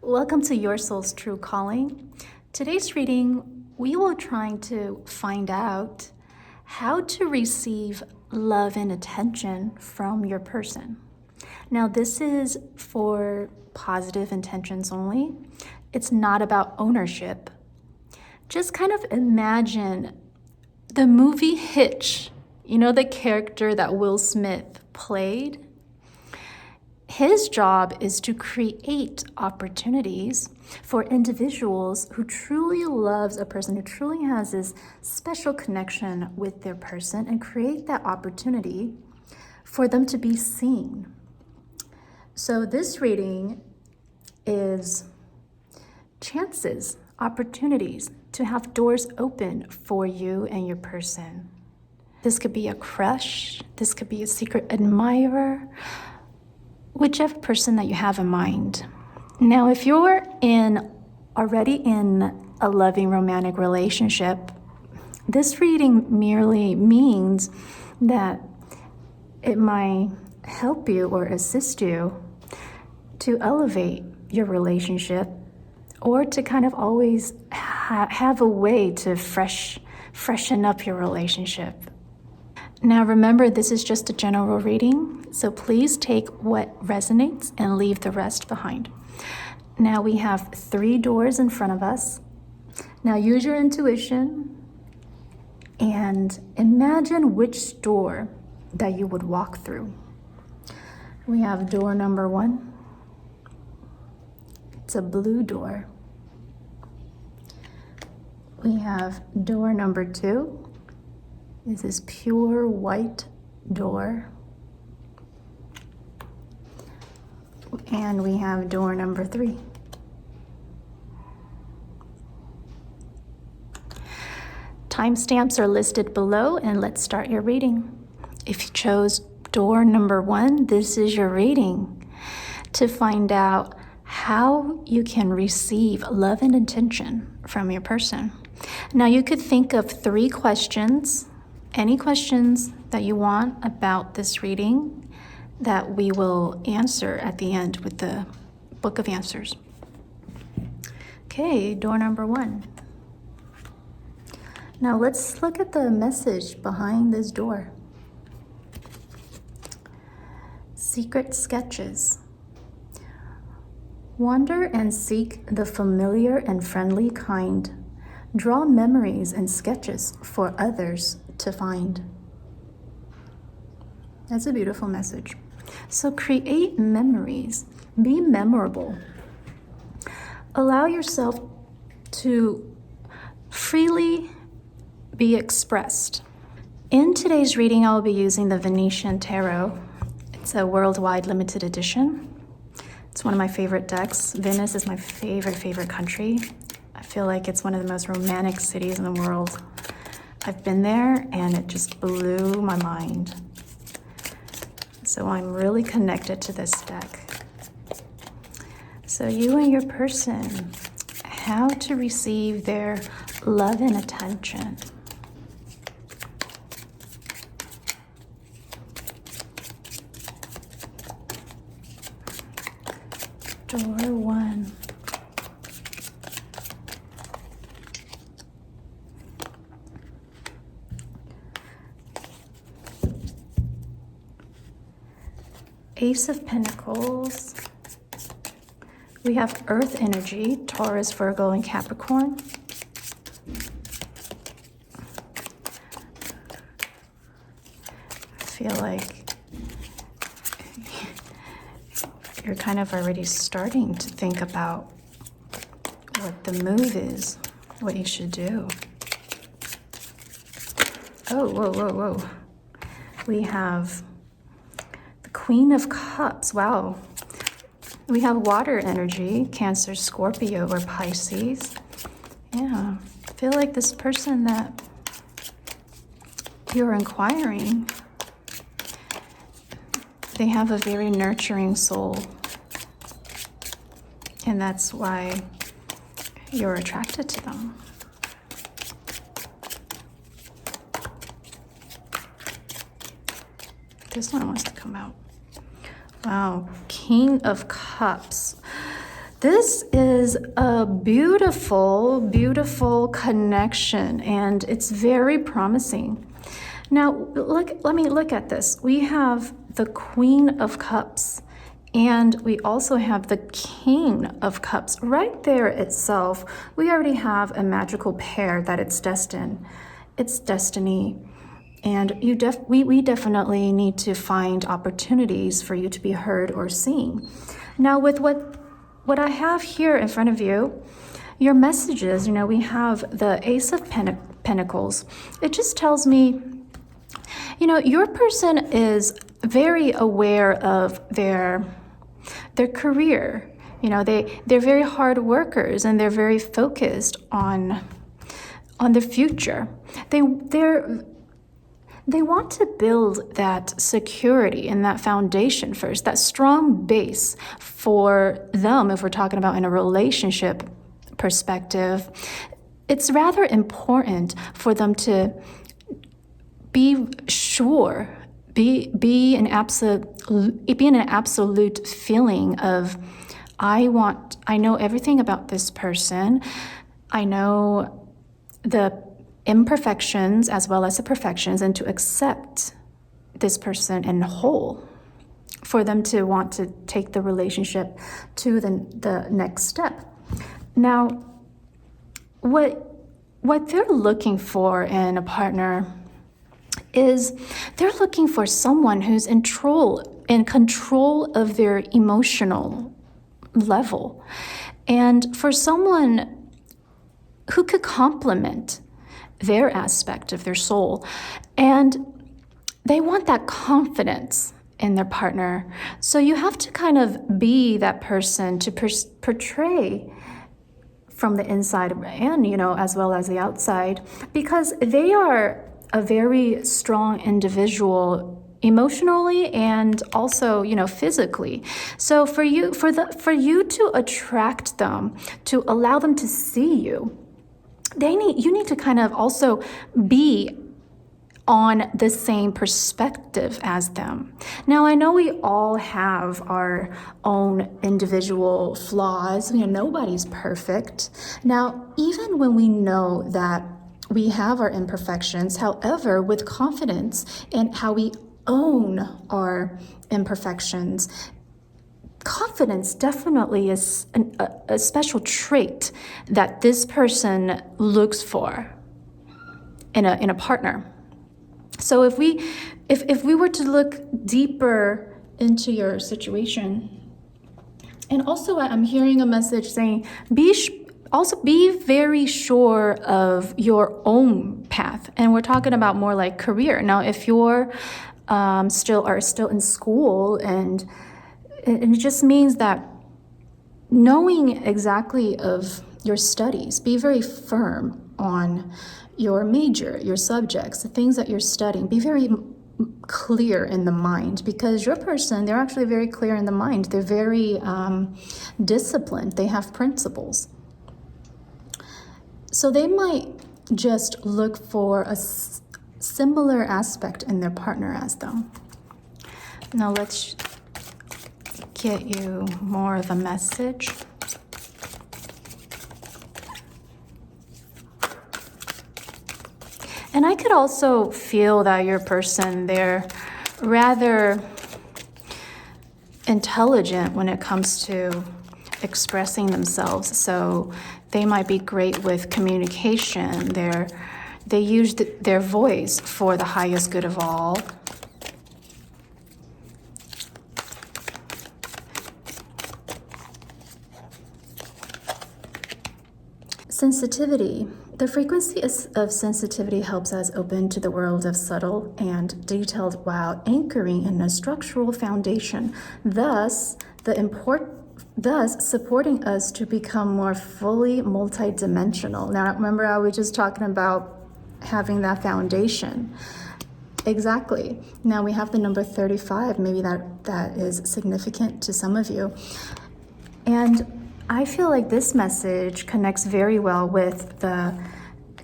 Welcome to Your Soul's True Calling. Today's reading, we will trying to find out how to receive love and attention from your person. Now, this is for positive intentions only. It's not about ownership. Just kind of imagine the movie Hitch. You know the character that Will Smith played? His job is to create opportunities for individuals who truly loves a person, who truly has this special connection with their person, and create that opportunity for them to be seen. So this reading is chances, opportunities to have doors open for you and your person. This could be a crush, this could be a secret admirer, whichever person that you have in mind. Now, if you're already in a loving romantic relationship, this reading merely means that it might help you or assist you to elevate your relationship, or to kind of always have a way to freshen up your relationship. Now remember, this is just a general reading, so please take what resonates and leave the rest behind. Now we have 3 doors in front of us. Now use your intuition and imagine which door that you would walk through. We have door number 1. It's a blue door. We have door number 2. This is pure white door. And we have door number 3. Timestamps are listed below, and let's start your reading. If you chose door number 1, this is your reading to find out how you can receive love and attention from your person. Now you could think of 3 questions. Any questions that you want about this reading that we will answer at the end with the book of answers. Okay, door number 1. Now let's look at the message behind this door. Secret sketches. Wander and seek the familiar and friendly kind. Draw memories and sketches for others to find. That's a beautiful message. So create memories. Be memorable. Allow yourself to freely be expressed. In today's reading, I'll be using the Venetian Tarot. It's a worldwide limited edition. It's one of my favorite decks. Venice is my favorite country. I feel like it's one of the most romantic cities in the world. I've been there and it just blew my mind. So I'm really connected to this deck. So you and your person, how to receive their love and attention. Door 1. Ace of Pentacles. We have Earth energy, Taurus, Virgo, and Capricorn. I feel like you're kind of already starting to think about what the move is, what you should do. Oh, whoa. We have Queen of Cups. Wow. We have water energy, Cancer, Scorpio, or Pisces. Yeah. I feel like this person that you're inquiring, they have a very nurturing soul. And that's why you're attracted to them. This one wants to come out. Wow, King of Cups. This is a beautiful, beautiful connection, and it's very promising. Now, let me look at this. We have the Queen of Cups, and we also have the King of Cups. Right there itself, we already have a magical pair that it's destined. It's destiny. And we definitely need to find opportunities for you to be heard or seen. Now, with what I have here in front of you, your messages, we have the Ace of Pentacles. It just tells me, your person is very aware of their career. They're very hard workers, and they're very focused on the future. They want to build that security and that foundation first, that strong base for them. If we're talking about in a relationship perspective, it's rather important for them to be sure, be an absolute feeling of, I know everything about this person. I know the imperfections as well as the perfections, and to accept this person in whole, for them to want to take the relationship to the next step. Now, what they're looking for in a partner is they're looking for someone who's in control of their emotional level, and for someone who could complement their aspect of their soul. And they want that confidence in their partner. So you have to kind of be that person to portray from the inside and, as well as the outside, because they are a very strong individual emotionally and also, physically. So for you to attract them, to allow them to see you, you need to kind of also be on the same perspective as them. Now, I know we all have our own individual flaws. Nobody's perfect. Now, even when we know that we have our imperfections, however, with confidence in how we own our imperfections, confidence definitely is a special trait that this person looks for in a partner. So if we were to look deeper into your situation, and also I'm hearing a message saying, be very sure of your own path. And we're talking about more like career. Now, if you're still in school, and it just means that knowing exactly of your studies, be very firm on your major, your subjects, the things that you're studying. Be very clear in the mind, because your person, they're actually very clear in the mind. They're very disciplined. They have principles. So they might just look for a similar aspect in their partner as them. Now let's get you more of a message. And I could also feel that your person, they're rather intelligent when it comes to expressing themselves. So they might be great with communication. They use their voice for the highest good of all. Sensitivity. The frequency of sensitivity helps us open to the world of subtle and detailed while anchoring in a structural foundation, thus supporting us to become more fully multidimensional. Now, remember, I was just talking about having that foundation. Exactly. Now we have the number 35. Maybe that is significant to some of you. And I feel like this message connects very well with the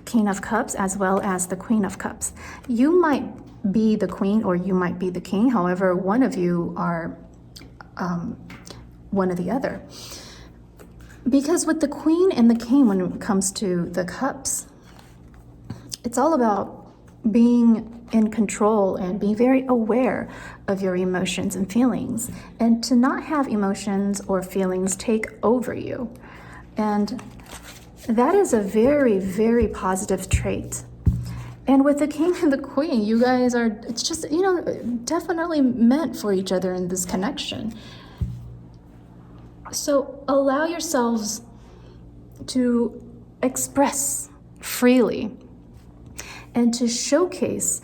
King of Cups as well as the Queen of Cups. You might be the Queen or you might be the King. However, one of you are one or the other. Because with the Queen and the King, when it comes to the cups, it's all about being in control and being very aware of your emotions and feelings, and to not have emotions or feelings take over you. And that is a very, very positive trait. And with the King and the Queen, you guys are, it's just, definitely meant for each other in this connection. So allow yourselves to express freely and to showcase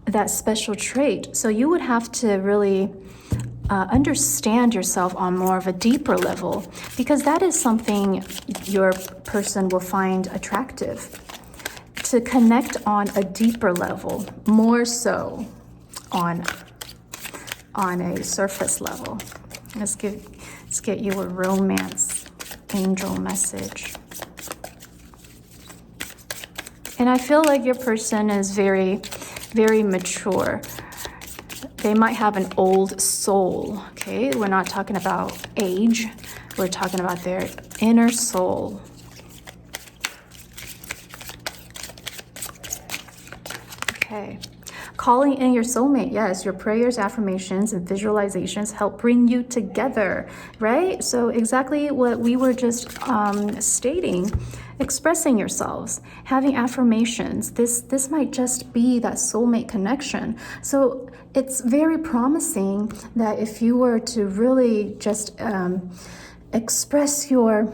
that special trait. So you would have to really understand yourself on more of a deeper level, because that is something your person will find attractive. To connect on a deeper level, more so on a surface level. Let's get you a romance angel message. And I feel like your person is very, very mature. They might have an old soul, okay? We're not talking about age. We're talking about their inner soul. Okay. Calling in your soulmate. Yes, your prayers, affirmations, and visualizations help bring you together, right? So exactly what we were just stating, expressing yourselves, having affirmations. This might just be that soulmate connection. So it's very promising that if you were to really just express your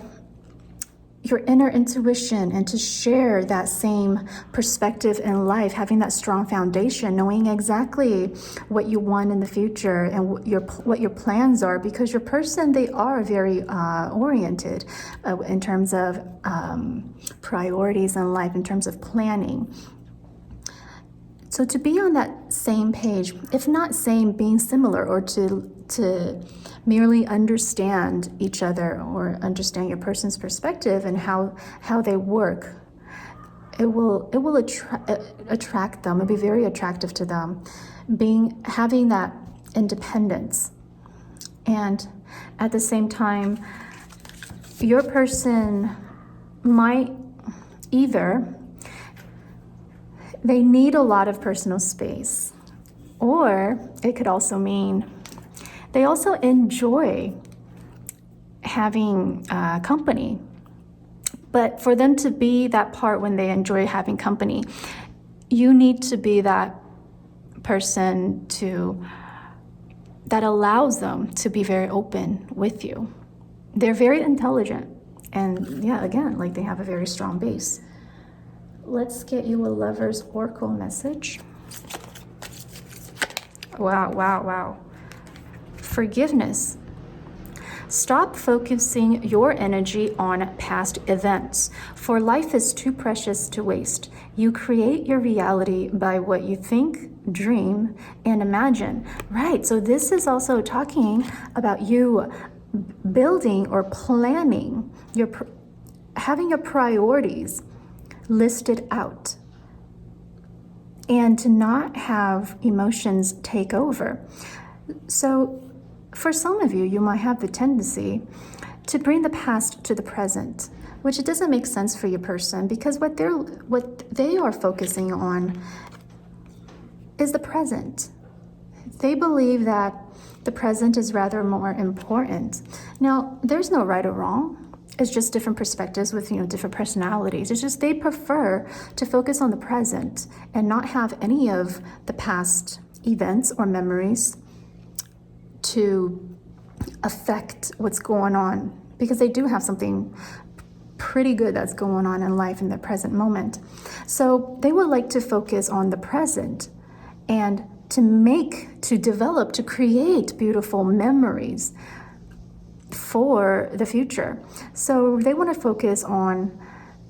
inner intuition and to share that same perspective in life, having that strong foundation, knowing exactly what you want in the future and what your plans are, because your person, they are very oriented in terms of priorities in life, in terms of planning. So to be on that same page, if not same, being similar, or to merely understand each other or understand your person's perspective and how they work, it will attract them. It'll be very attractive to them, having that independence. And at the same time, your person might either they need a lot of personal space, or it could also mean they also enjoy having company. But for them to be that part when they enjoy having company, you need to be that person that allows them to be very open with you. They're very intelligent, and yeah, again, like they have a very strong base. Let's get you a lover's oracle message. Wow. Forgiveness. Stop focusing your energy on past events, for life is too precious to waste. You create your reality by what you think, dream, and imagine. Right, so this is also talking about you building or planning, having your priorities listed out, and to not have emotions take over. So for some of you, you might have the tendency to bring the past to the present, which it doesn't make sense for your person, because what they are focusing on is the present. They believe that the present is rather more important. Now, there's no right or wrong. It's just different perspectives with different personalities. It's just they prefer to focus on the present and not have any of the past events or memories to affect what's going on, because they do have something pretty good that's going on in life in the present moment. So they would like to focus on the present and to develop, to create beautiful memories for the future. So they want to focus on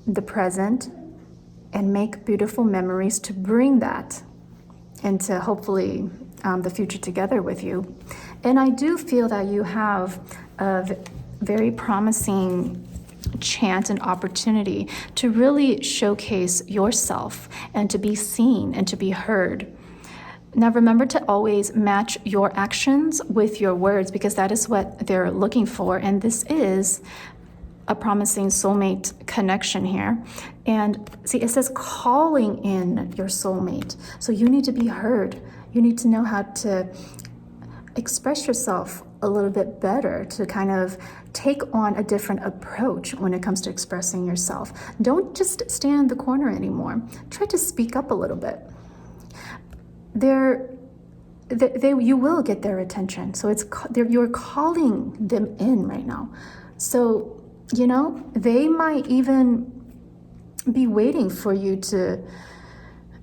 the present and make beautiful memories to bring that into hopefully the future together with you. And I do feel that you have a very promising chance and opportunity to really showcase yourself and to be seen and to be heard. Now remember to always match your actions with your words, because that is what they're looking for. And this is a promising soulmate connection here. And see, it says calling in your soulmate. So you need to be heard. You need to know how to express yourself a little bit better, to kind of take on a different approach when it comes to expressing yourself. Don't just stand in the corner anymore. Try to speak up a little bit. You will get their attention. So you're calling them in right now. So, you know, they might even be waiting for you to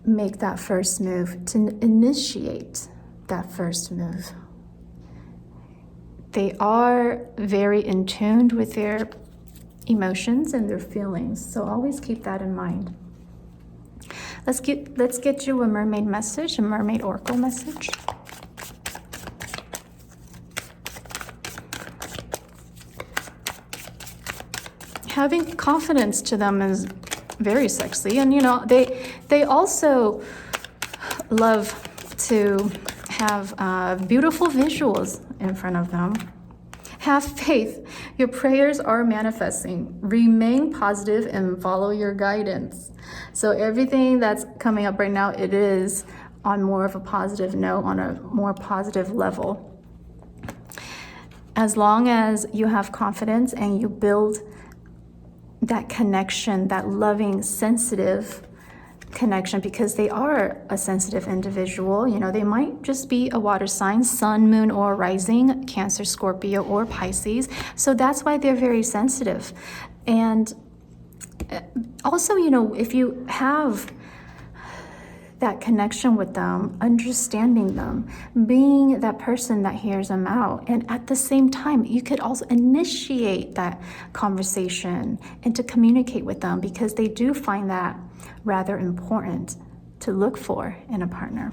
make that first move, to initiate that first move. They are very in tune with their emotions and their feelings. So always keep that in mind. Let's get you a mermaid message, a mermaid oracle message. Having confidence to them is very sexy, and you know they also love to have beautiful visuals in front of them. Have faith. Your prayers are manifesting. Remain positive and follow your guidance. So everything that's coming up right now, it is on more of a positive note, on a more positive level. As long as you have confidence and you build that connection, that loving, sensitive connection, because they are a sensitive individual. You know, they might just be a water sign, sun, moon, or rising, Cancer, Scorpio, or Pisces. So that's why they're very sensitive. And also, you know, if you have that connection with them, understanding them, being that person that hears them out. And at the same time, you could also initiate that conversation and to communicate with them, because they do find that rather important to look for in a partner.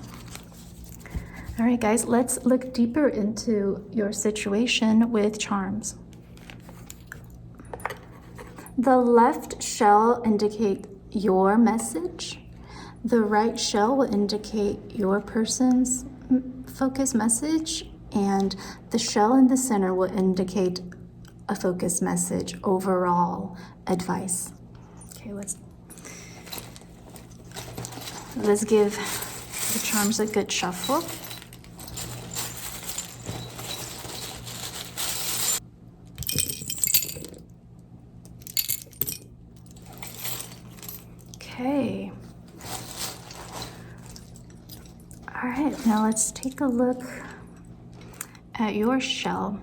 All right, guys, let's look deeper into your situation with charms. The left shell indicate your message. The right shell will indicate your person's focus message, and the shell in the center will indicate a focus message, overall advice. Okay, let's give the charms a good shuffle. Okay. All right, now let's take a look at your shell.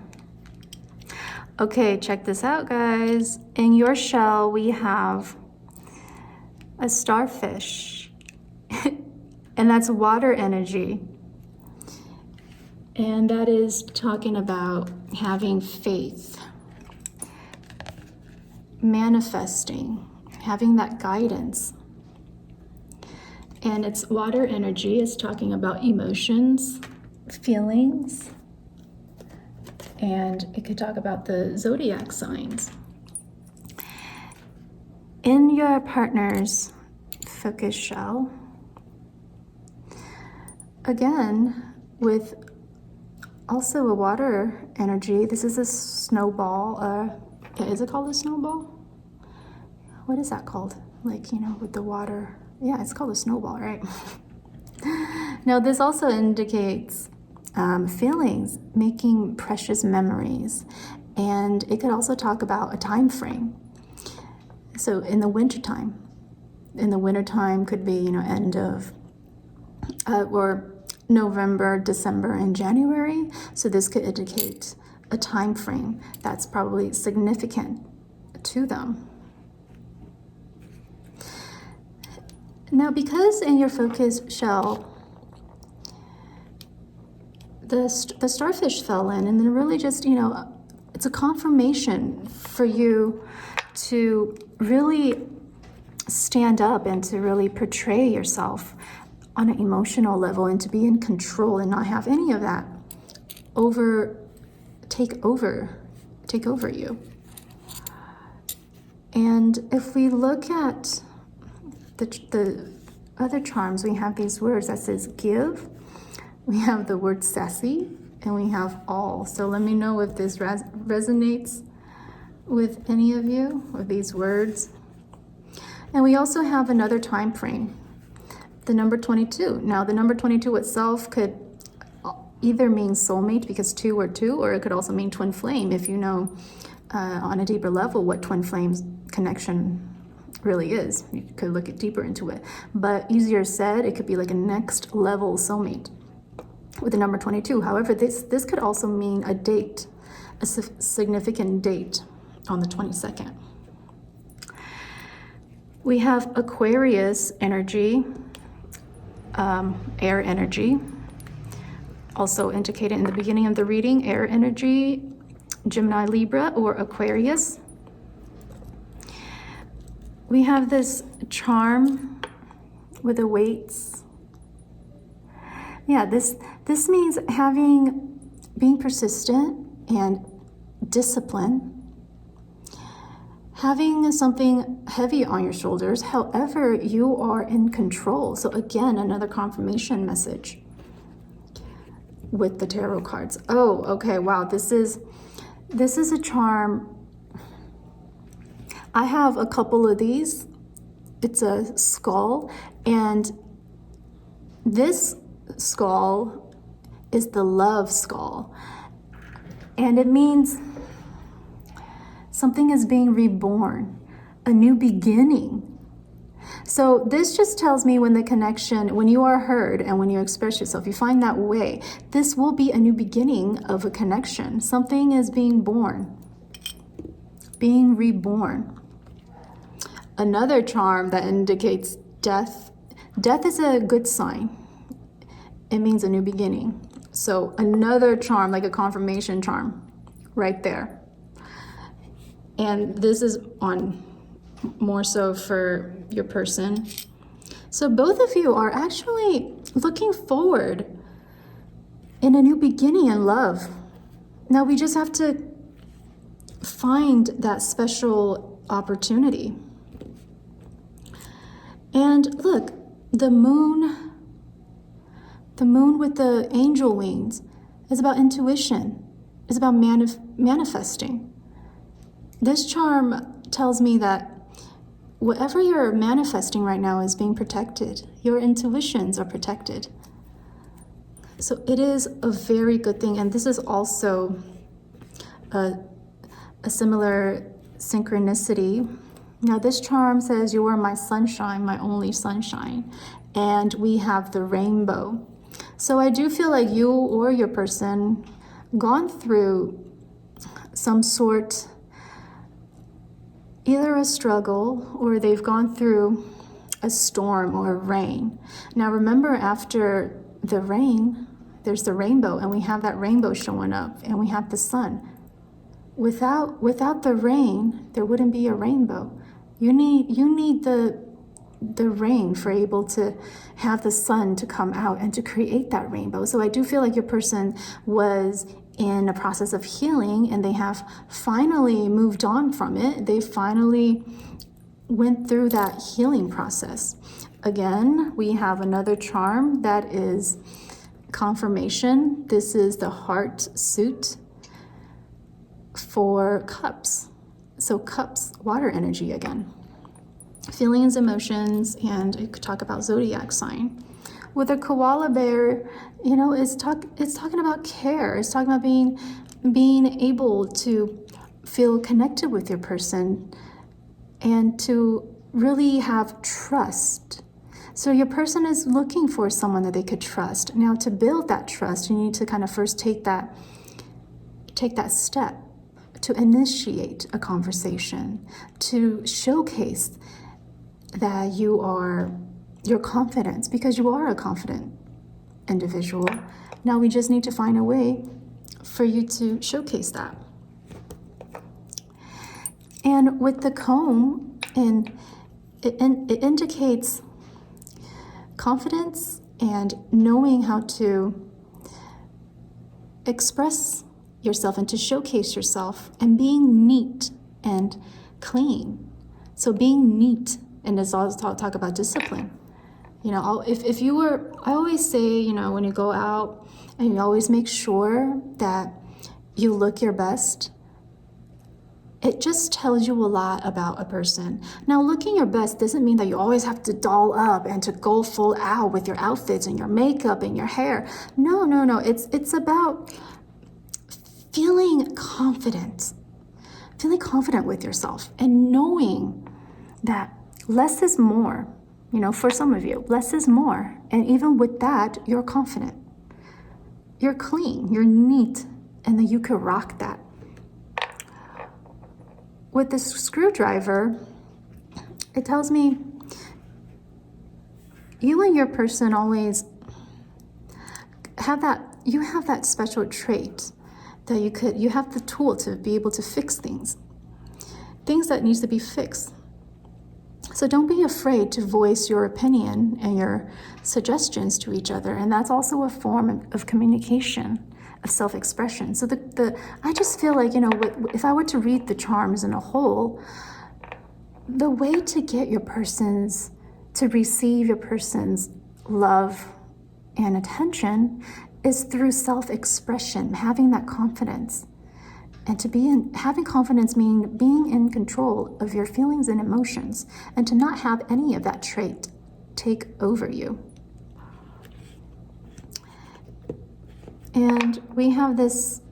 Okay, check this out, guys. In your shell, we have a starfish, and that's water energy. And that is talking about having faith, manifesting, having that guidance. And it's water energy is talking about emotions, feelings, and it could talk about the zodiac signs. In your partner's focus shell, again, with also a water energy, this is a snowball. Is it called a snowball? What is that called? Like, you know, with the water. Yeah, it's called a snowball, right? Now, this also indicates feelings, making precious memories. And it could also talk about a time frame. So in the wintertime could be, you know, end of, or November, December, and January. So this could indicate a time frame that's probably significant to them. Now, because in your focus shell, the starfish fell in, and then really just, you know, it's a confirmation for you to really stand up and to really portray yourself on an emotional level, and to be in control and not have any of that take over you. And if we look at the other charms, we have these words that says give, we have the word sassy, and we have all. So let me know if this resonates with any of you, with these words. And we also have another time frame, the number 22. Now, the number 22 itself could either mean soulmate, because two or two, or it could also mean twin flame, if you know on a deeper level what twin flame's connection really is. You could look deeper into it. But easier said, it could be like a next level soulmate with the number 22. However, this could also mean a date, a significant date on the 22nd. We have Aquarius energy, air energy, also indicated in the beginning of the reading, air energy, Gemini, Libra, or Aquarius. We have this charm with the weights. Yeah, this means being persistent and disciplined, having something heavy on your shoulders. However, you are in control. So again, another confirmation message with the tarot cards. Oh, okay, wow, this is a charm. I have a couple of these. It's a skull, and this skull is the love skull, and it means something is being reborn, a new beginning. So this just tells me when you are heard and when you express yourself, you find that way, this will be a new beginning of a connection. Something is being born, being reborn. Another charm that indicates death. Death is a good sign. It means a new beginning. So another charm, like a confirmation charm, right there. And this is on more so for your person. So both of you are actually looking forward in a new beginning in love. Now we just have to find that special opportunity. And look, the moon with the angel wings is about intuition. It's about manifesting. This charm tells me that whatever you're manifesting right now is being protected. Your intuitions are protected. So it is a very good thing. And this is also a similar synchronicity. Now this charm says, you are my sunshine, my only sunshine. And we have the rainbow. So I do feel like you or your person gone through some sort, either a struggle or they've gone through a storm or rain. Now remember, after the rain, there's the rainbow, and we have that rainbow showing up, and we have the sun. Without the rain, there wouldn't be a rainbow. You need the rain for able to have the sun to come out and to create that rainbow. So I do feel like your person was in a process of healing, and they have finally moved on from it. They finally went through that healing process. Again, we have another charm that is confirmation. This is the heart suit for cups. So cups, water energy again. Feelings, emotions, and I could talk about zodiac sign. With a koala bear, it's talking about care. It's talking about being able to feel connected with your person and to really have trust. So your person is looking for someone that they could trust. Now, to build that trust, you need to kind of first take that step to initiate a conversation, to showcase that your confidence, because you are a confident individual. Now we just need to find a way for you to showcase that. And with the comb, and it indicates confidence and knowing how to express yourself and to showcase yourself, and being neat and clean. So being neat, and as I talk about discipline. If you were, I always say, when you go out, and you always make sure that you look your best. It just tells you a lot about a person. Now, looking your best doesn't mean that you always have to doll up and to go full out with your outfits and your makeup and your hair. No, no, no. It's about feeling confident with yourself and knowing that less is more. You know, for some of you, less is more. And even with that, you're confident. You're clean, you're neat, and then you could rock that. With this screwdriver, it tells me you and your person always have that special trait that you have the tool to be able to fix things that needs to be fixed. So don't be afraid to voice your opinion and your suggestions to each other. And that's also a form of communication, of self-expression. So I just feel like, you know, if I were to read the charms in a whole, the way to get to receive your person's love and attention is through self-expression, having that confidence. And having confidence means being in control of your feelings and emotions, and to not have any of that trait take over you. And we have this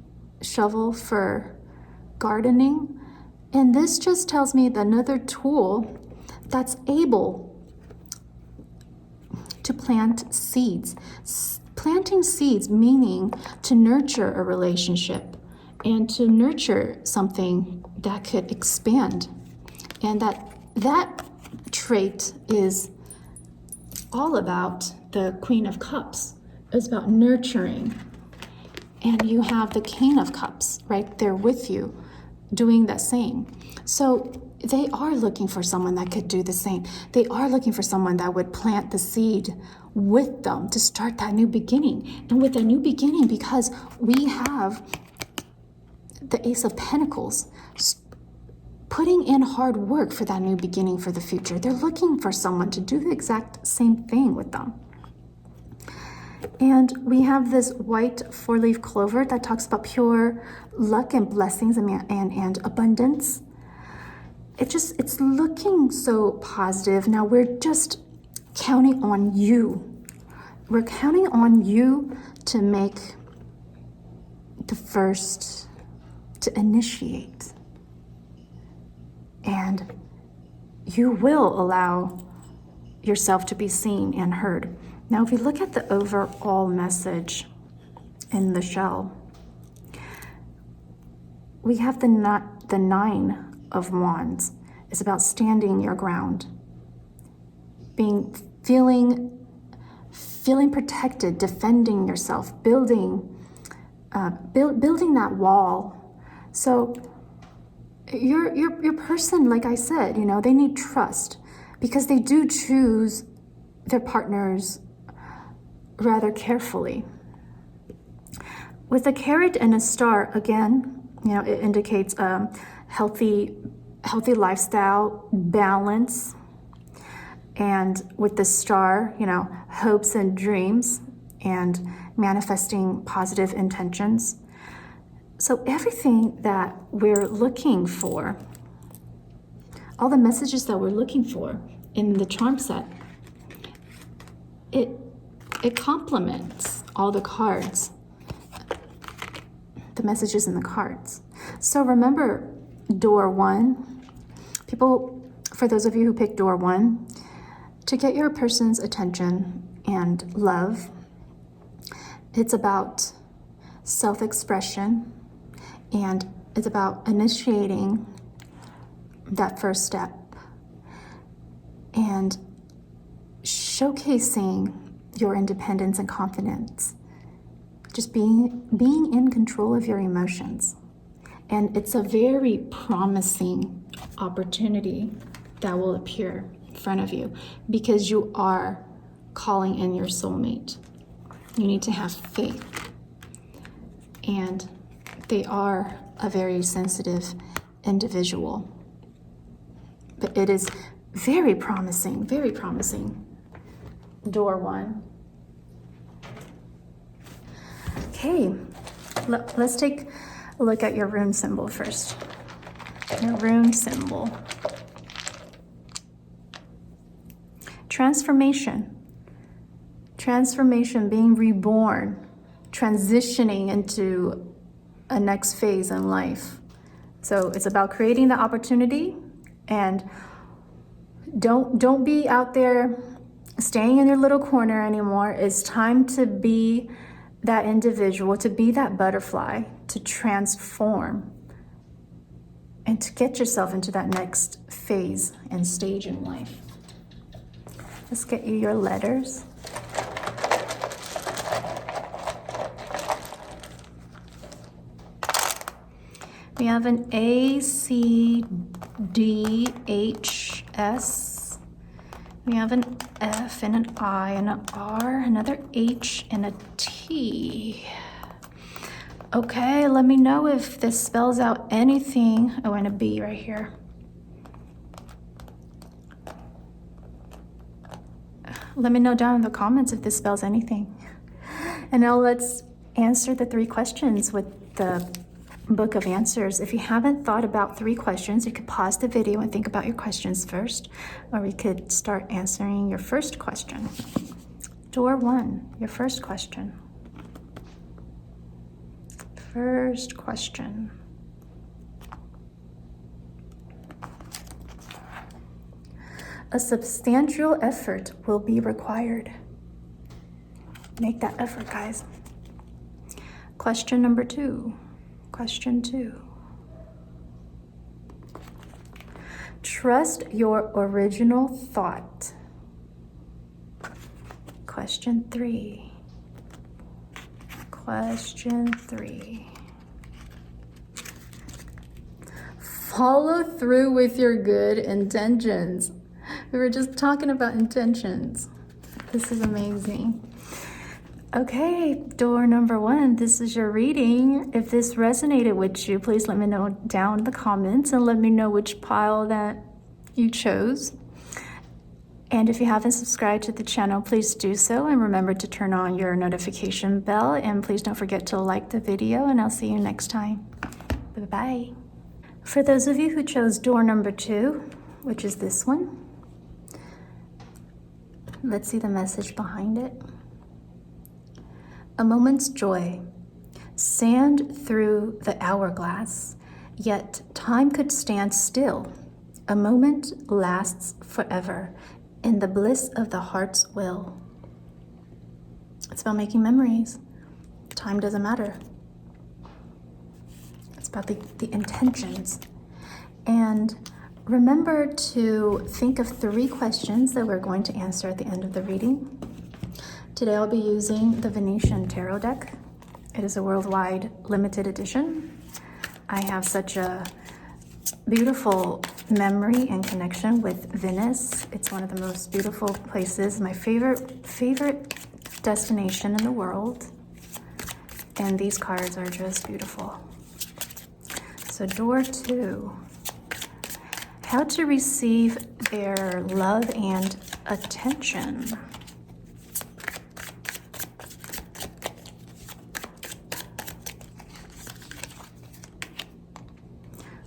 shovel for gardening, and this just tells me that another tool that's able to plant seeds. Planting seeds meaning to nurture a relationship and to nurture something that could expand. And that trait is all about the Queen of Cups. It's about nurturing. And you have the King of Cups right there with you doing the same. So they are looking for someone that could do the same. They are looking for someone that would plant the seed with them to start that new beginning. And with a new beginning, because we have the Ace of Pentacles, putting in hard work for that new beginning for the future. They're looking for someone to do the exact same thing with them. And we have this white 4-leaf clover that talks about pure luck and blessings and abundance. It's looking so positive. Now we're just counting on you. We're counting on you to make the first, to initiate. And you will allow yourself to be seen and heard. Now, if we look at the overall message in the shell, we have the 9 of Wands. It's about standing your ground, feeling protected, defending yourself, building that wall. So your person, like I said, you know, they need trust because they do choose their partners rather carefully. With a carrot and a star, again, you know, it indicates healthy lifestyle, balance. And with the star, you know, hopes and dreams and manifesting positive intentions. So everything that we're looking for, all the messages that we're looking for in the charm set, it complements all the cards, the messages in the cards. So remember door 1, for those of you who picked door 1, to get your person's attention and love, it's about self-expression, and it's about initiating that first step and showcasing your independence and confidence, just being in control of your emotions. And it's a very promising opportunity that will appear in front of you because you are calling in your soulmate. You need to have faith. And they are a very sensitive individual. But it is very promising, very promising. Door 1. Okay, let's take a look at your rune symbol first. The rune symbol. Transformation. Transformation, being reborn, transitioning into a next phase in life. So it's about creating the opportunity, and don't be out there staying in your little corner anymore. It's time to be that individual, to be that butterfly, to transform, and to get yourself into that next phase and stage in life. Let's get you your letters. We have an A, C, D, H, S. We have an F and an I and an R, another H and a T. Okay, let me know if this spells out anything. Oh, and a B right here. Let me know down in the comments if this spells anything. And now let's answer the 3 questions with the book of answers. If you haven't thought about 3 questions, you could pause the video and think about your questions first, or we could start answering your first question. Door 1, your first question. First question. A substantial effort will be required. Make that effort, guys. Question number 2. Question 2. Trust your original thought. Question 3. Question 3. Follow through with your good intentions. We were just talking about intentions. This is amazing. Okay, door number 1, this is your reading. If this resonated with you, please let me know down in the comments and let me know which pile that you chose. And if you haven't subscribed to the channel, please do so, and remember to turn on your notification bell, and please don't forget to like the video, and I'll see you next time. Bye-bye. For those of you who chose door number 2, which is this one, let's see the message behind it. A moment's joy. Sand through the hourglass, yet time could stand still. A moment lasts forever in the bliss of the heart's will. It's about making memories. Time doesn't matter. It's about the intentions. And remember to think of 3 questions that we're going to answer at the end of the reading. Today I'll be using the Venetian Tarot deck. It is a worldwide limited edition. I have such a beautiful memory and connection with Venice. It's one of the most beautiful places, my favorite destination in the world. And these cards are just beautiful. So door 2. How to receive their love and attention.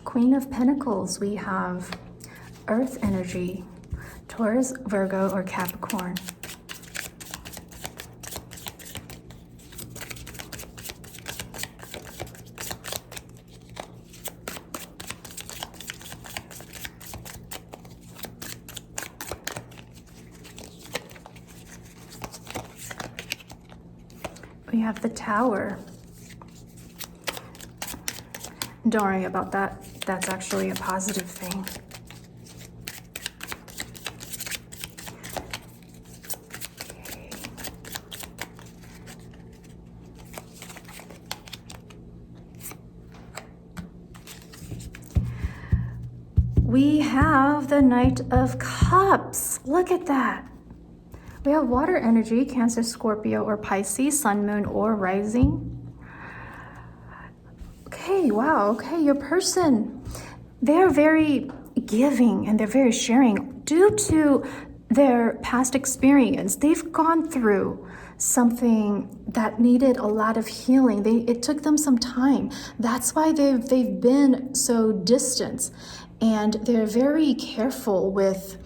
Queen of Pentacles, we have Earth energy, Taurus, Virgo, or Capricorn. We have the Tower. Don't worry about that. That's actually a positive thing. Okay. We have the Knight of Cups. Look at that. We have water energy, Cancer, Scorpio, or Pisces, Sun, Moon, or Rising. Okay, wow, okay, your person, they're very giving and they're very sharing due to their past experience. They've gone through something that needed a lot of healing. It took them some time. That's why they've been so distant, and they're very careful with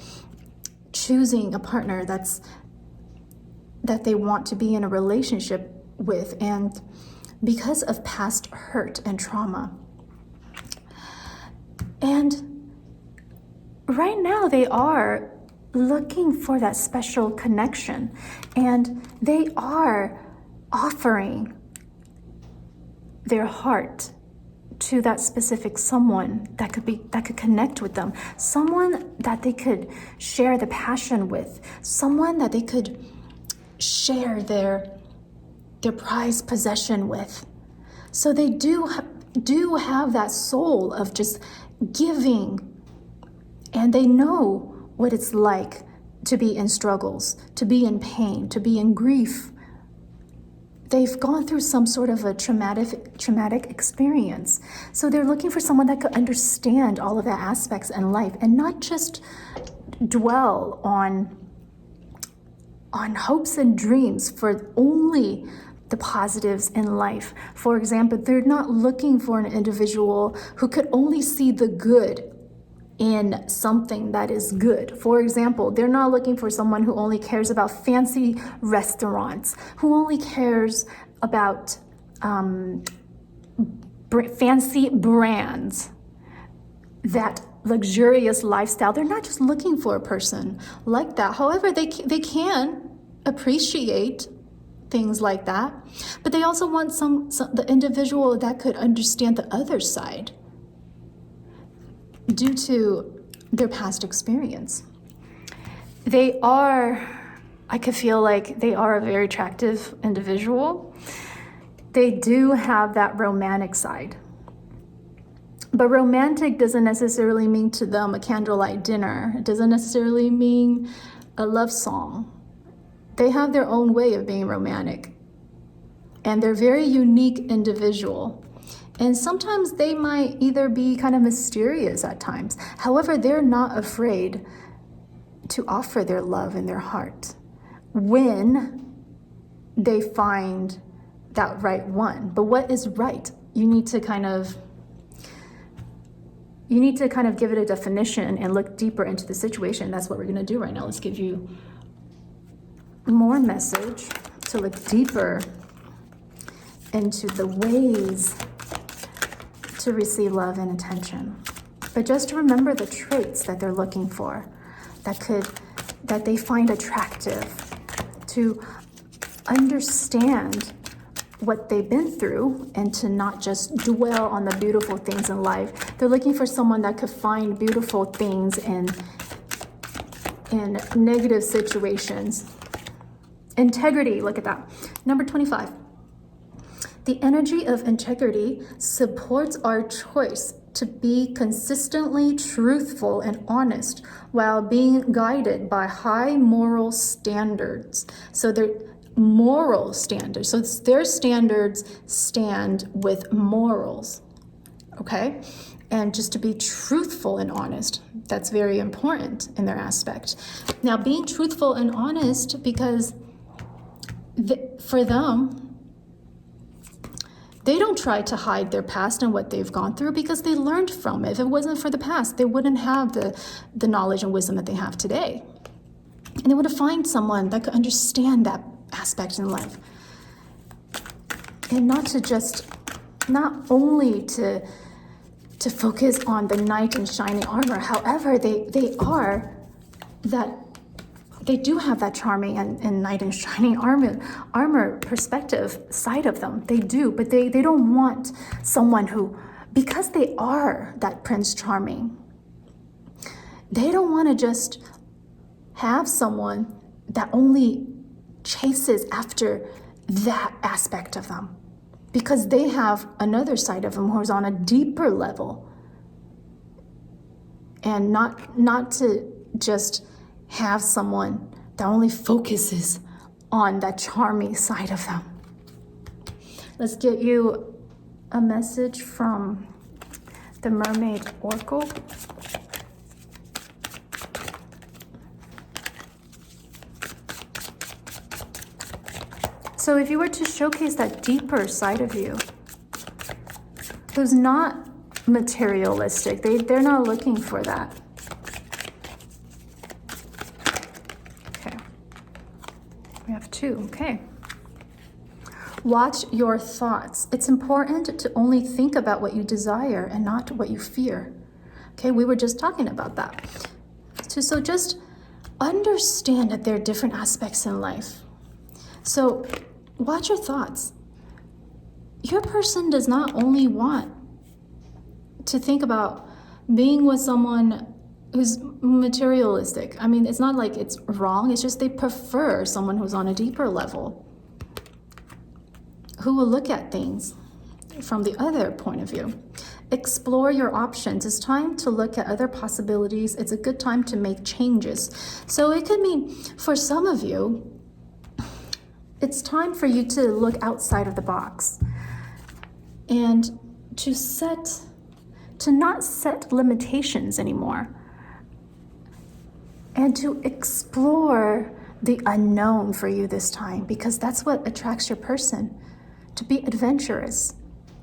choosing a partner that they want to be in a relationship with, and because of past hurt and trauma. And right now they are looking for that special connection, and they are offering their heart to that specific someone that could connect with them, someone that they could share the passion with, someone that they could share their prized possession with. So they do have that soul of just giving, and they know what it's like to be in struggles, to be in pain, to be in grief. They've gone through some sort of a traumatic experience. So they're looking for someone that could understand all of the aspects in life and not just dwell on hopes and dreams for only the positives in life. For example, they're not looking for an individual who could only see the good in something that is good. For example, they're not looking for someone who only cares about fancy restaurants, who only cares about fancy brands, that luxurious lifestyle. They're not just looking for a person like that. However, they can appreciate things like that, but they also want the individual that could understand the other side due to their past experience. I could feel like they are a very attractive individual. They do have that romantic side. But romantic doesn't necessarily mean to them a candlelight dinner. It doesn't necessarily mean a love song. They have their own way of being romantic. And they're very unique individual. And sometimes they might either be kind of mysterious at times. However, they're not afraid to offer their love and their heart when they find that right one. But what is right? You need to kind of give it a definition and look deeper into the situation. That's what we're going to do right now. Let's give you more message to look deeper into the ways to receive love and attention. But just remember the traits that they're looking for, that they find attractive, to understand what they've been through and to not just dwell on the beautiful things in life. They're looking for someone that could find beautiful things in negative situations. Integrity, look at that. Number 25. The energy of integrity supports our choice to be consistently truthful and honest while being guided by high moral standards. So they're moral standards. So their standards stand with morals, okay? And just to be truthful and honest, that's very important in their aspect. Now, being truthful and honest, because for them, they don't try to hide their past and what they've gone through because they learned from it. If it wasn't for the past, they wouldn't have the knowledge and wisdom that they have today. And they would have found someone that could understand that aspect in life. And not only to focus on the knight in shining armor. However, they do have that charming and knight in shining armor perspective side of them. They do, but they don't want someone who, because they are that Prince Charming, they don't want to just have someone that only chases after that aspect of them, because they have another side of them who's on a deeper level, and not to just have someone that only focuses on that charming side of them. Let's get you a message from the Mermaid Oracle. So if you were to showcase that deeper side of you, who's not materialistic, they're not looking for that. Okay. We have 2, okay. Watch your thoughts. It's important to only think about what you desire and not what you fear. Okay, we were just talking about that. So just understand that there are different aspects in life. So watch your thoughts. Your person does not only want to think about being with someone who's materialistic. I mean, it's not like it's wrong. It's just they prefer someone who's on a deeper level, who will look at things from the other point of view. Explore your options. It's time to look at other possibilities. It's a good time to make changes. So it could mean, for some of you, it's time for you to look outside of the box and to not set limitations anymore, and to explore the unknown for you this time, because that's what attracts your person. To be adventurous,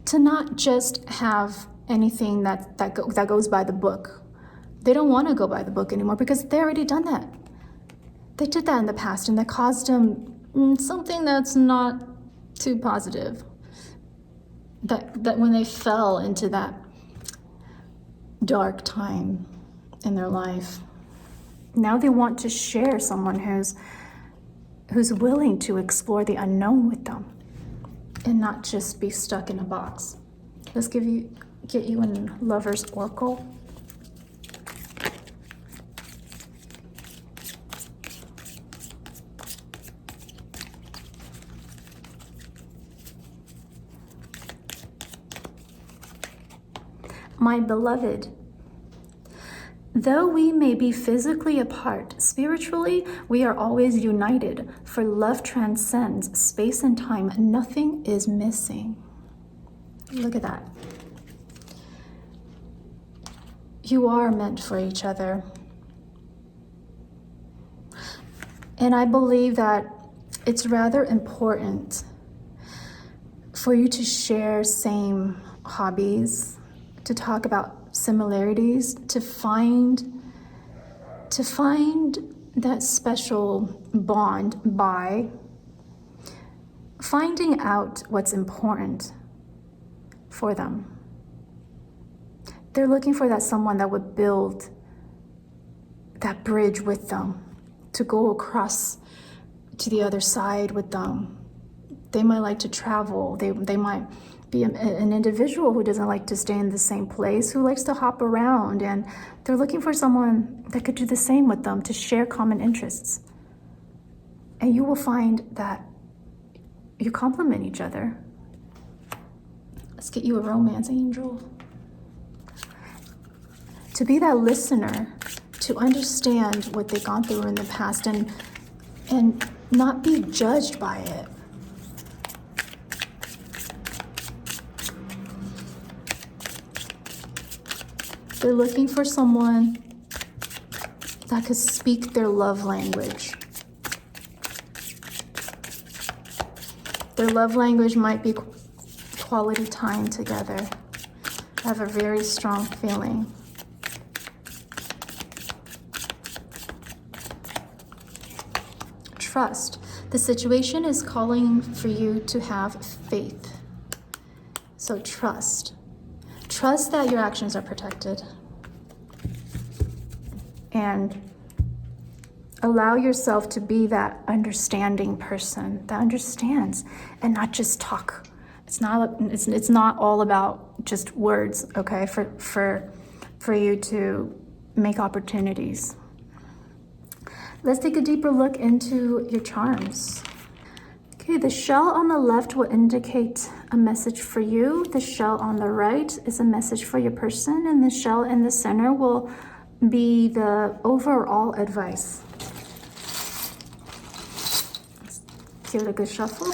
to not just have anything that goes by the book. They don't want to go by the book anymore because they already done that. They did that in the past, and that caused them something that's not too positive. That when they fell into that dark time in their life, now they want to share someone who's willing to explore the unknown with them and not just be stuck in a box. Let's get you in Lover's Oracle. My beloved, though we may be physically apart, spiritually, we are always united, for love transcends space and time. Nothing is missing. Look at that. You are meant for each other. And I believe that it's rather important for you to share same hobbies, to talk about similarities, to find that special bond by finding out what's important for them. They're looking for that someone that would build that bridge with them, to go across to the other side with them. They might like to travel. They might be an individual who doesn't like to stay in the same place, who likes to hop around, and they're looking for someone that could do the same with them, to share common interests. And you will find that you complement each other. Let's get you a romance angel. To be that listener, to understand what they've gone through in the past and not be judged by it. They're looking for someone that could speak their love language. Their love language might be quality time together. I have a very strong feeling. Trust. The situation is calling for you to have faith. So trust. Trust that your actions are protected. And allow yourself to be that understanding person that understands and not just talk. It's not all about just words, okay, for you to make opportunities. Let's take a deeper look into your charms. Okay, the shell on the left will indicate a message for you. The shell on the right is a message for your person, and the shell in the center will be the overall advice. Let's give it a good shuffle.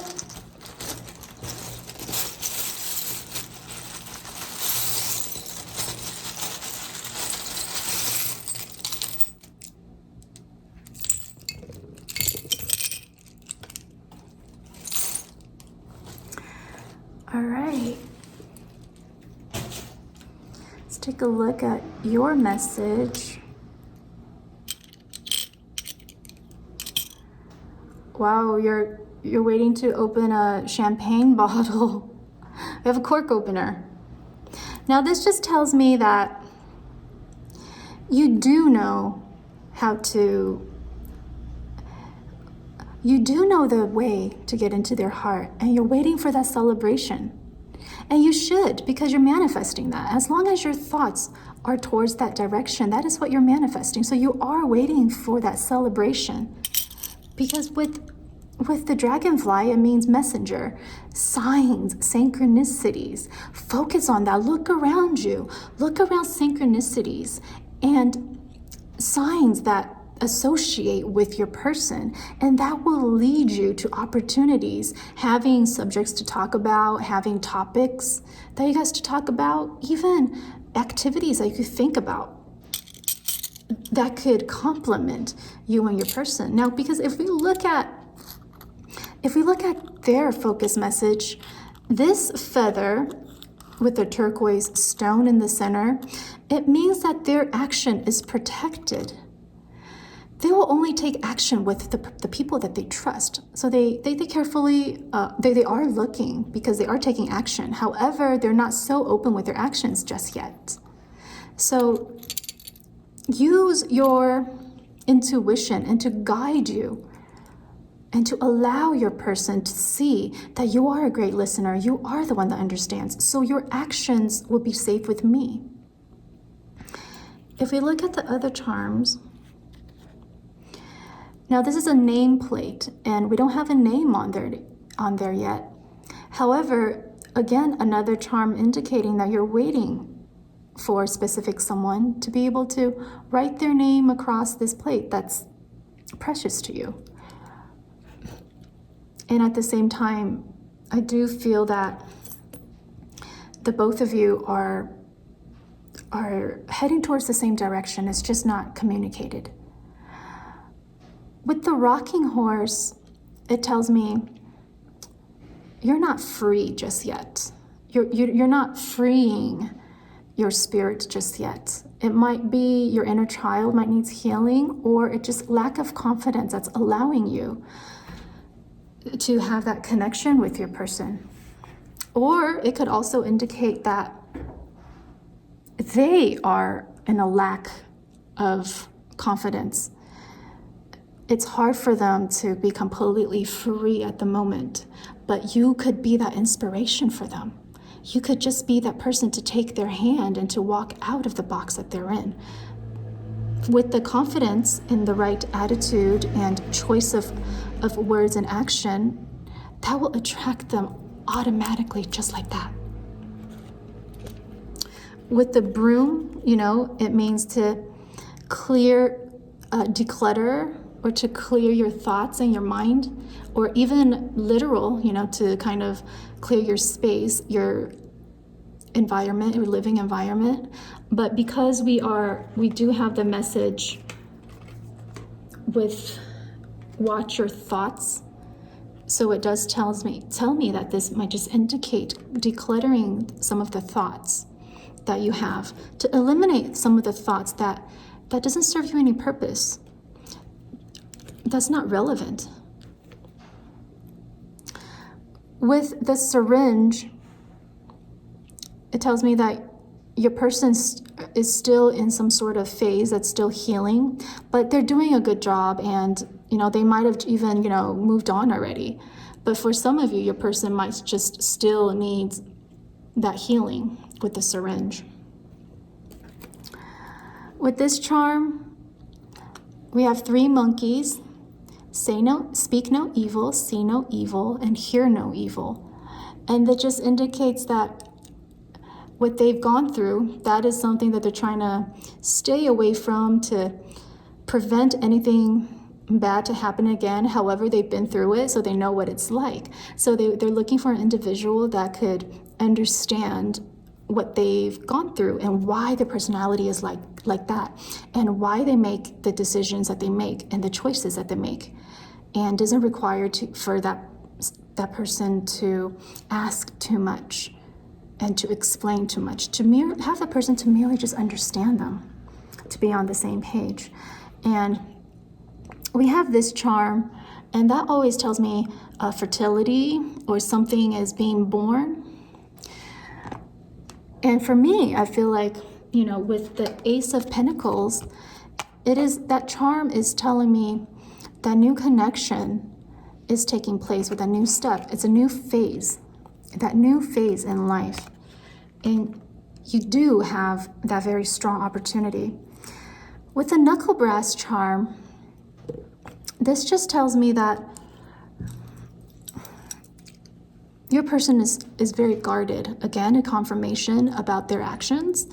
take a look at your message. Wow, you're waiting to open a champagne bottle. You have a cork opener. Now this just tells me that you do know the way to get into their heart, and you're waiting for that celebration. And you should, because you're manifesting that. As long as your thoughts are towards that direction, that is what you're manifesting. So you are waiting for that celebration. Because with the dragonfly, it means messenger, signs, synchronicities. Focus on that. Look around you. Look around synchronicities and signs that associate with your person, and that will lead you to opportunities, having subjects to talk about, having topics that you guys to talk about, even activities that you could think about that could complement you and your person. Now, because if we look at their focus message, this feather with the turquoise stone in the center, it means that their action is protected. They will only take action with the people that they trust. So they carefully, they are looking because they are taking action. However, they're not so open with their actions just yet. So use your intuition and to guide you and to allow your person to see that you are a great listener. You are the one that understands. So your actions will be safe with me. If we look at the other charms, now this is a nameplate, and we don't have a name on there yet. However, again, another charm indicating that you're waiting for a specific someone to be able to write their name across this plate that's precious to you. And at the same time, I do feel that the both of you are heading towards the same direction. It's just not communicated. With the rocking horse, it tells me you're not free just yet. You're not freeing your spirit just yet. It might be your inner child might need healing, or it just lack of confidence that's allowing you to have that connection with your person. Or it could also indicate that they are in a lack of confidence. It's hard for them to be completely free at the moment, but you could be that inspiration for them. You could just be that person to take their hand and to walk out of the box that they're in. With the confidence in the right attitude and choice of words and action, that will attract them automatically, just like that. With the broom, it means to clear, declutter, or to clear your thoughts and your mind, or even literal, to kind of clear your space, your environment, your living environment. But because we do have the message with watch your thoughts, so it does tell me that this might just indicate decluttering some of the thoughts that you have, to eliminate some of the thoughts that doesn't serve you any purpose, that's not relevant. With the syringe, it tells me that your person is still in some sort of phase that's still healing, but they're doing a good job, and they might have even moved on already. But for some of you, your person might just still need that healing with the syringe. With this charm, we have 3 monkeys. Speak no evil, see no evil, and hear no evil. And that just indicates that what they've gone through, that is something that they're trying to stay away from, to prevent anything bad to happen again. However, they've been through it, so they know what it's like. So they're looking for an individual that could understand what they've gone through and why their personality is like that, and why they make the decisions that they make and the choices that they make, and doesn't require for that person to ask too much and to explain too much, to have the person to merely just understand them, to be on the same page. And we have this charm, and that always tells me fertility or something is being born. And for me, I feel like, you know, with the Ace of Pentacles, it is that charm is telling me that new connection is taking place with a new step. It's a new phase, that new phase in life. And you do have that very strong opportunity. With the Knuckle Brass charm, this just tells me that your person is very guarded. Again, a confirmation about their actions.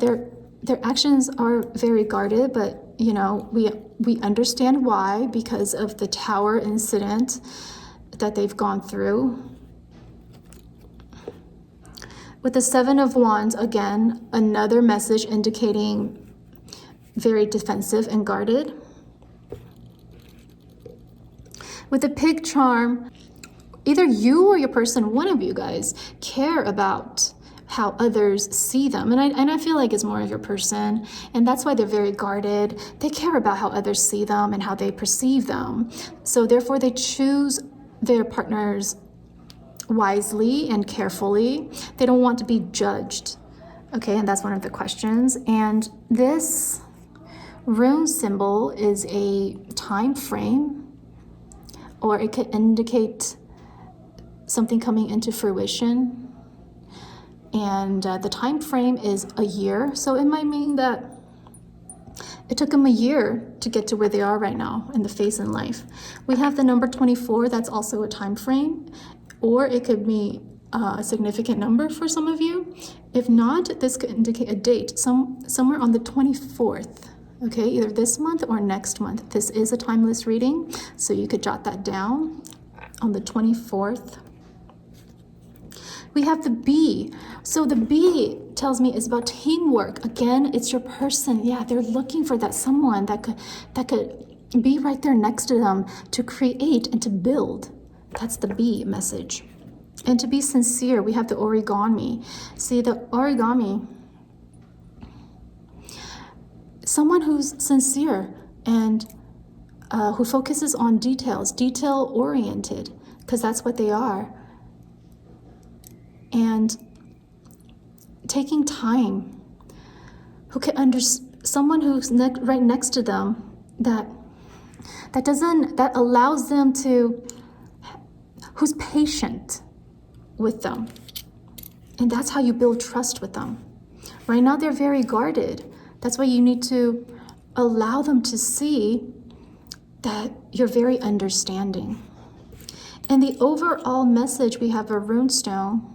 Their actions are very guarded, but you know, we understand why, because of the tower incident that they've gone through. With the Seven of Wands, again, another message indicating very defensive and guarded. With the Pig charm, either you or your person, one of you guys, care about how others see them. And I feel like it's more of your person, and that's why they're very guarded. They care about how others see them and how they perceive them. So therefore they choose their partners wisely and carefully. They don't want to be judged. Okay, and that's one of the questions. And this rune symbol is a time frame, or it could indicate something coming into fruition. And the time frame is a year, so it might mean that it took them a year to get to where they are right now in the phase in life. We have the number 24, that's also a time frame, or it could be a significant number for some of you. If not, this could indicate a date, somewhere on the 24th, okay, either this month or next month. This is a timeless reading, so you could jot that down on the 24th. We have the bee. So the bee tells me it's about teamwork. Again, it's your person. Yeah, they're looking for that someone that could be right there next to them to create and to build. That's the bee message. And to be sincere, we have the origami. See, the origami, someone who's sincere and who focuses on details, detail-oriented, because that's what they are. And taking time, who can someone who's right next to them, that allows them to, who's patient with them. And that's how you build trust with them. Right now they're very guarded. That's why you need to allow them to see that you're very understanding. And the overall message, we have a runestone.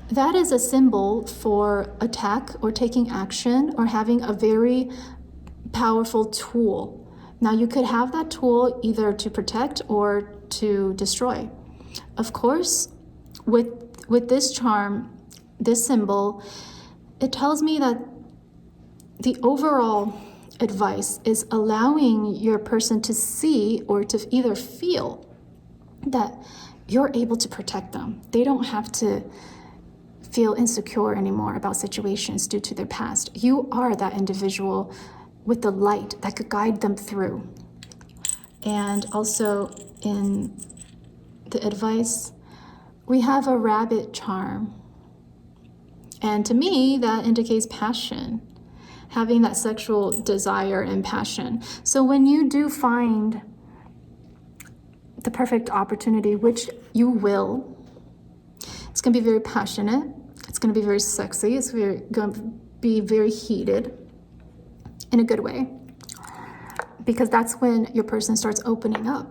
That is a symbol for attack or taking action or having a very powerful tool. Now you could have that tool either to protect or to destroy. Of course, with this charm, this symbol, it tells me that the overall advice is allowing your person to see or to either feel that you're able to protect them. They don't have to feel insecure anymore about situations due to their past. You are that individual with the light that could guide them through. And also in the advice, we have a rabbit charm. And to me, that indicates passion, having that sexual desire and passion. So when you do find the perfect opportunity, which you will, it's going to be very passionate. It's going to be very sexy. It's going to be very heated in a good way, because that's when your person starts opening up.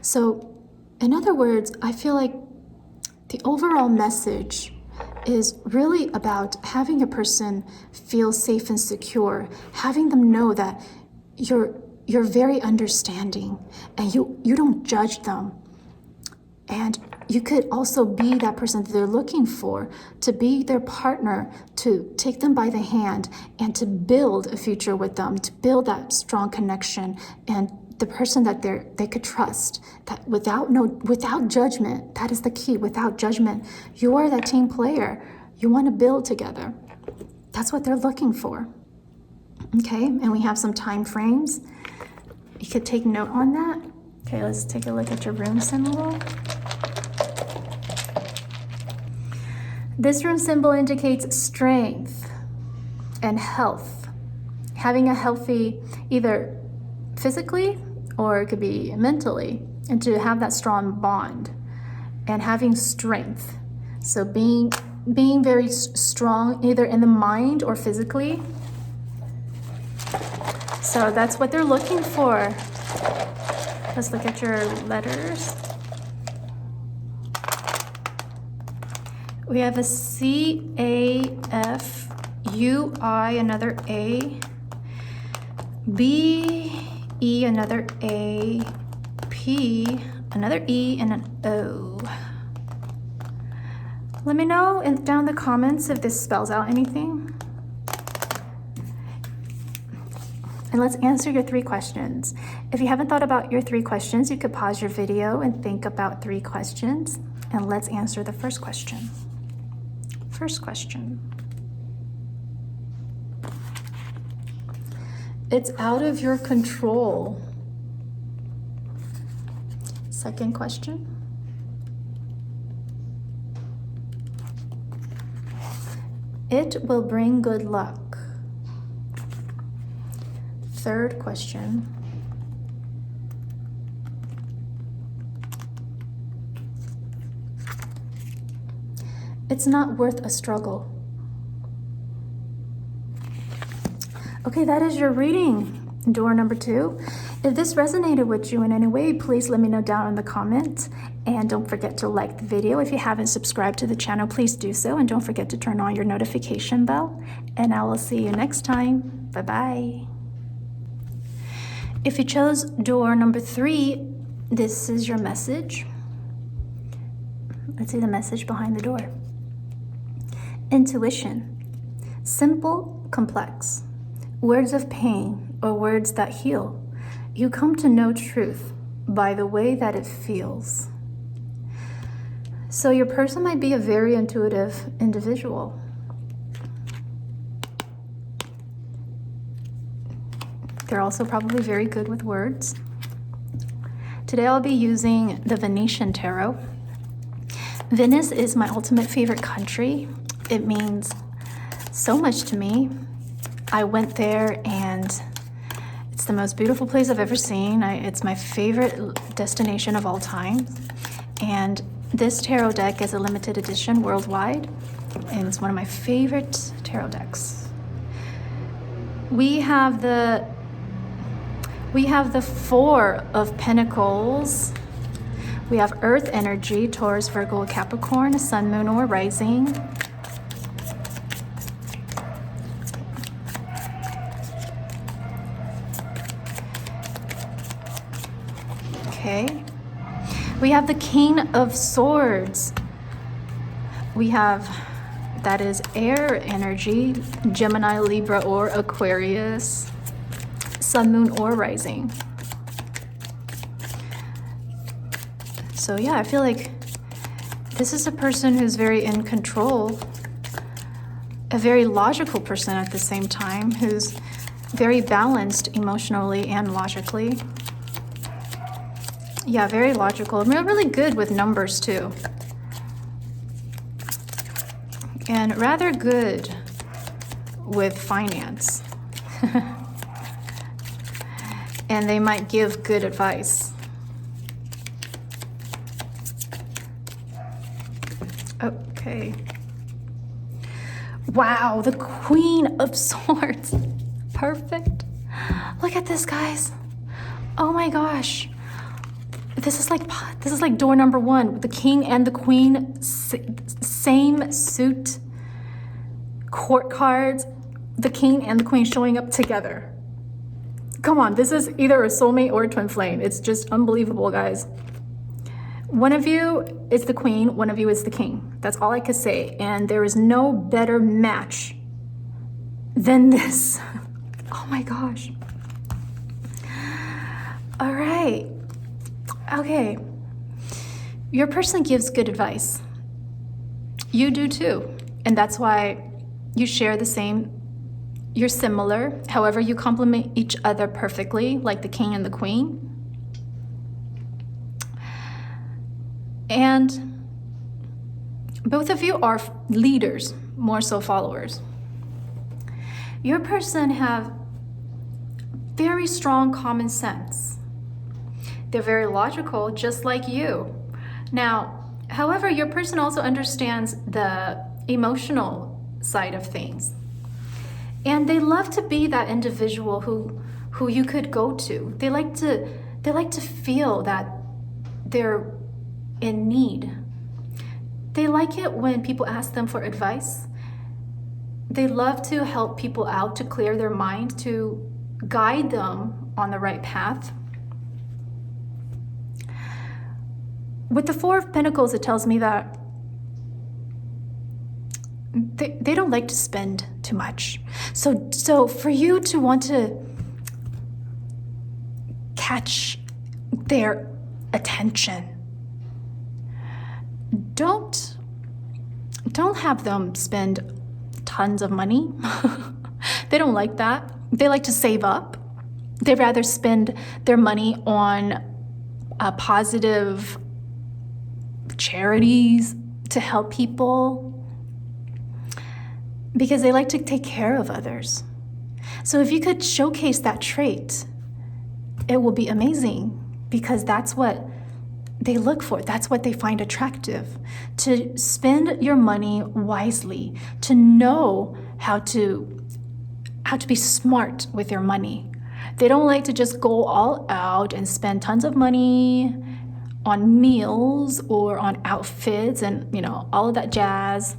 So in other words, I feel like the overall message is really about having your person feel safe and secure, having them know that you're very understanding and you don't judge them. And you could also be that person that they're looking for, to be their partner, to take them by the hand and to build a future with them, to build that strong connection and the person that they could trust, that without judgment. That is the key. Without judgment, you are that team player. You want to build together. That's what they're looking for. Okay, and we have some time frames. You could take note on that. Okay, let's take a look at your rune symbol. This rune symbol indicates strength and health. Having a healthy, either physically or it could be mentally, and to have that strong bond and having strength. So being very strong either in the mind or physically. So that's what they're looking for. Let's look at your letters. We have a C, A, F, U, I, another A, B, E, another A, P, another E, and an O. Let me know down in the comments if this spells out anything. And let's answer your 3 questions. If you haven't thought about your 3 questions, you could pause your video and think about 3 questions. And let's answer the first question. First question. It's out of your control. Second question. It will bring good luck. Third question. It's not worth a struggle. Okay, that is your reading. Door number 2. If this resonated with you in any way, please let me know down in the comments. And don't forget to like the video. If you haven't subscribed to the channel, please do so. And don't forget to turn on your notification bell. And I will see you next time. Bye-bye. If you chose door number 3, this is your message. Let's see the message behind the door. Intuition. Simple, complex. Words of pain or words that heal. You come to know truth by the way that it feels. So your person might be a very intuitive individual. They're also probably very good with words. Today I'll be using the Venetian Tarot. Venice is my ultimate favorite country. It means so much to me. I went there and it's the most beautiful place I've ever seen. It's my favorite destination of all time. And this tarot deck is a limited edition worldwide. And it's one of my favorite tarot decks. We have the 4 of Pentacles. We have Earth energy, Taurus, Virgo, Capricorn, Sun, Moon, or Rising. Okay. We have the King of Swords. We have, that is air energy, Gemini, Libra, or Aquarius. Sun, Moon, or Rising. So yeah, I feel like this is a person who's very in control, a very logical person at the same time, who's very balanced emotionally and logically. Yeah, very logical. And really good with numbers too. And rather good with finance. And they might give good advice. Okay. Wow, the Queen of Swords. Perfect. Look at this, guys. Oh my gosh. This is like door number 1. The King and the Queen, same suit, court cards, the King and the Queen showing up together. Come on, this is either a soulmate or a twin flame. It's just unbelievable, guys. One of you is the Queen, one of you is the King. That's all I could say. And there is no better match than this. Oh my gosh. All right. Okay. Your person gives good advice. You do too. And that's why you share the same. You're similar. However, you complement each other perfectly, like the king and the queen. And both of you are leaders, more so followers. Your person have very strong common sense. They're very logical, just like you. Now, however, your person also understands the emotional side of things. And they love to be that individual who you could go to. They like to feel that they're in need. They like it when people ask them for advice. They love to help people out, to clear their mind, to guide them on the right path. With the Four of Pentacles, it tells me that they don't like to spend too much. So for you to want to catch their attention, don't have them spend tons of money. They don't like that. They like to save up. They rather spend their money on positive charities to help people, because they like to take care of others. So if you could showcase that trait, it will be amazing, because that's what they look for. That's what they find attractive. To spend your money wisely, to know how to be smart with your money. They don't like to just go all out and spend tons of money on meals or on outfits and, all of that jazz.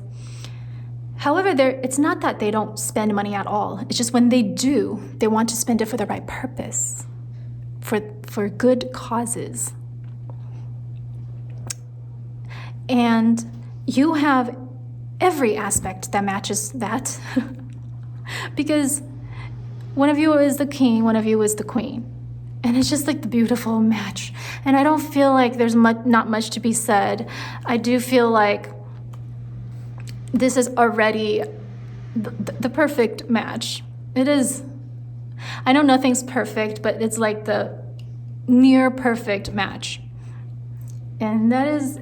However, it's not that they don't spend money at all. It's just when they do, they want to spend it for the right purpose, for good causes. And you have every aspect that matches that. Because one of you is the king, one of you is the queen. And it's just like the beautiful match. And I don't feel like there's not much to be said. I do feel like this is already the perfect match. It is. I know nothing's perfect, but it's like the near perfect match. And that is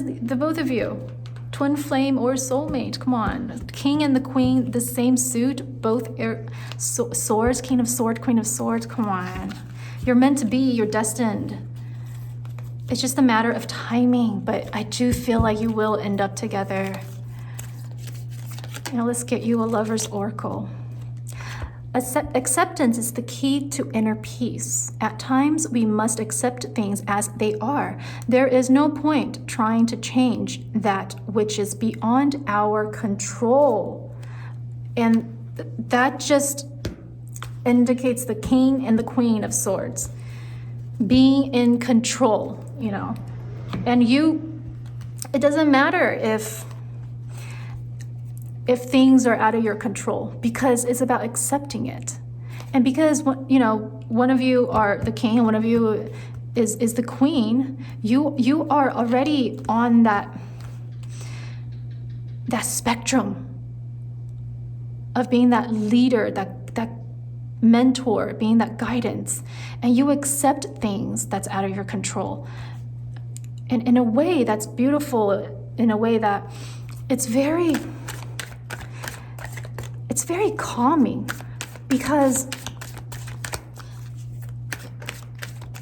the both of you. Twin flame or soulmate. Come on. King and the queen, the same suit, both swords, king of swords, queen of swords. Come on. You're meant to be, you're destined. It's just a matter of timing, but I do feel like you will end up together. Now let's get you a lover's oracle. Acceptance is the key to inner peace. At times, we must accept things as they are. There is no point trying to change that which is beyond our control. And that just indicates the king and the queen of swords. Being in control, And it doesn't matter if things are out of your control, because it's about accepting it. And because, one of you are the king and one of you is the queen, you are already on that spectrum of being that leader, that mentor, being that guidance, and you accept things that's out of your control. And in a way that's beautiful, in a way that it's very calming, because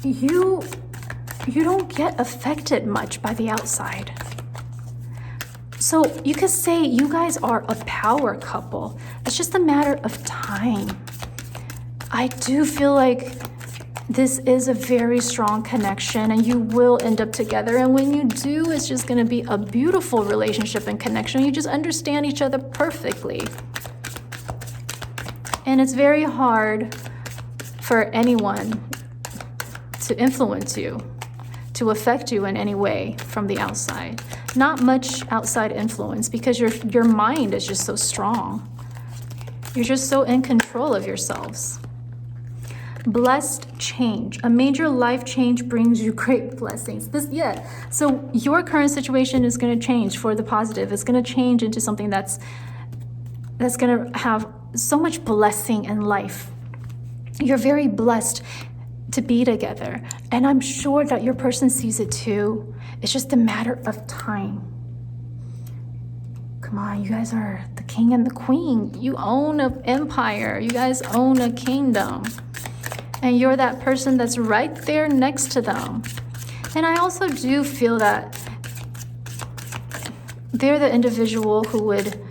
you don't get affected much by the outside. So you could say you guys are a power couple. It's just a matter of time. I do feel like this is a very strong connection, and you will end up together. And when you do, it's just going to be a beautiful relationship and connection. You just understand each other perfectly. And it's very hard for anyone to influence you, to affect you in any way from the outside. Not much outside influence, because your mind is just so strong. You're just so in control of yourselves. Blessed change. A major life change brings you great blessings. So your current situation is going to change for the positive. It's going to change into something that's going to have so much blessing in life. You're very blessed to be together, and I'm sure that your person sees it too. It's just a matter of time. Come on, you guys are the king and the queen. You own an empire. You guys own a kingdom. And you're that person that's right there next to them. And I also do feel that they're the individual who would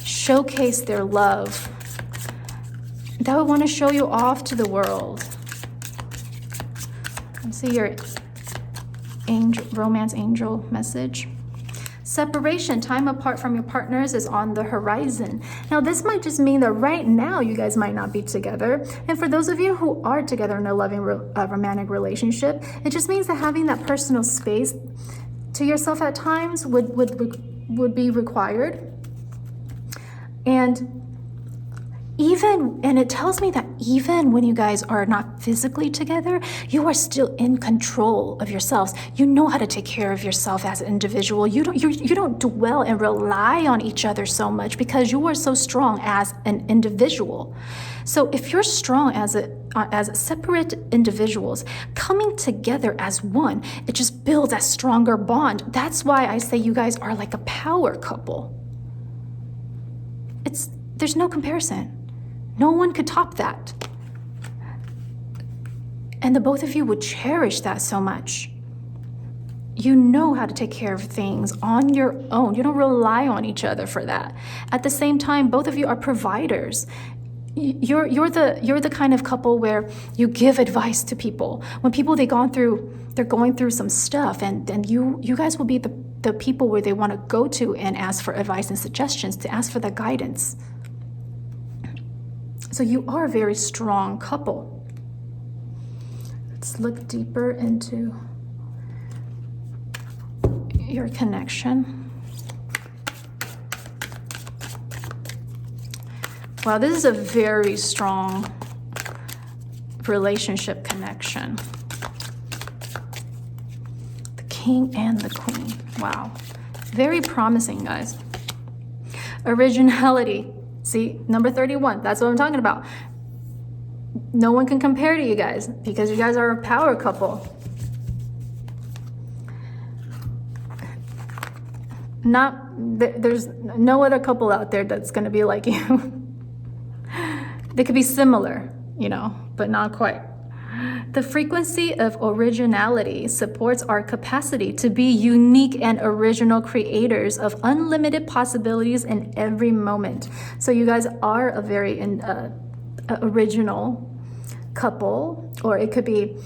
showcase their love, that would want to show you off to the world. Let's see your romance angel message. Separation, time apart from your partners is on the horizon. Now, this might just mean that right now you guys might not be together. And for those of you who are together in a loving romantic relationship, it just means that having that personal space to yourself at times would be required. And it tells me that even when you guys are not physically together, you are still in control of yourselves. You know how to take care of yourself as an individual. You don't dwell and rely on each other so much because you are so strong as an individual. So if you're strong as separate individuals, coming together as one, it just builds a stronger bond. That's why I say you guys are like a power couple. There's no comparison. No one could top that. And the both of you would cherish that so much. You know how to take care of things on your own. You don't rely on each other for that. At the same time, both of you are providers. You're the kind of couple where you give advice to people. When people they're going through some stuff, and you guys will be the people where they want to go to and ask for advice and suggestions, to ask for that guidance. So you are a very strong couple. Let's look deeper into your connection. Wow, this is a very strong relationship connection. The king and the queen. Wow. Very promising, guys. Originality. See, number 31, that's what I'm talking about. No one can compare to you guys because you guys are a power couple. There's no other couple out there that's going to be like you. They could be similar, but not quite. The frequency of originality supports our capacity to be unique and original creators of unlimited possibilities in every moment. So you guys are a very original couple, or it could be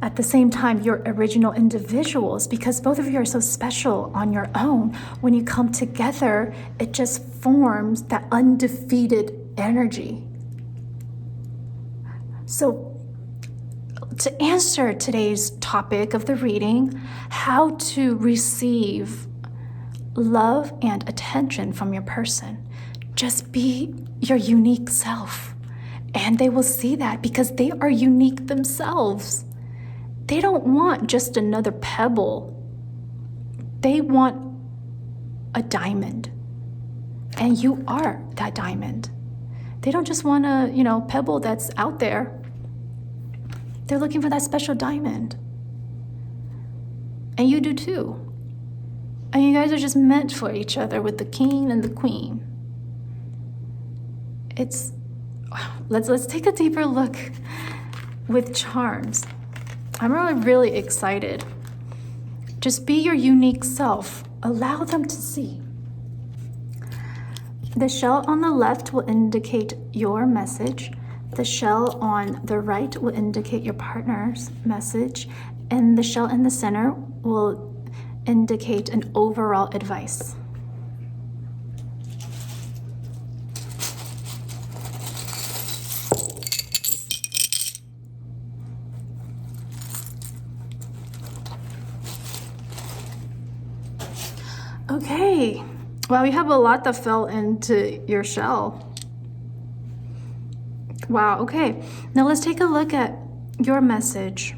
at the same time you're original individuals, because both of you are so special on your own. When you come together, it just forms that undefeated energy. So to answer today's topic of the reading, how to receive love and attention from your person, just be your unique self. And they will see that because they are unique themselves. They don't want just another pebble. They want a diamond. And you are that diamond. They don't just want a, pebble that's out there. They're looking for that special diamond. And you do too. And you guys are just meant for each other with the king and the queen. Let's take a deeper look with charms. I'm really excited. Just be your unique self. Allow them to see. The shell on the left will indicate your message. The shell on the right will indicate your partner's message. And the shell in the center will indicate an overall advice. Okay, well, we have a lot that fell into your shell. Wow, okay. Now let's take a look at your message.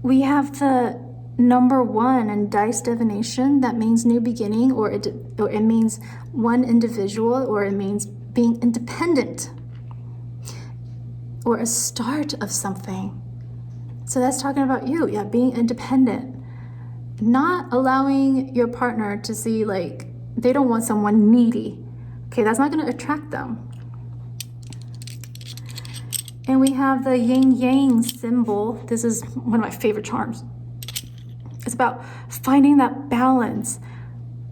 We have the number 1 in dice divination. That means new beginning, or it means one individual, or it means being independent, or a start of something. So that's talking about you, yeah, being independent. Not allowing your partner to see like they don't want someone needy. Okay, that's not going to attract them. And we have the yin yang symbol. This is one of my favorite charms. It's about finding that balance,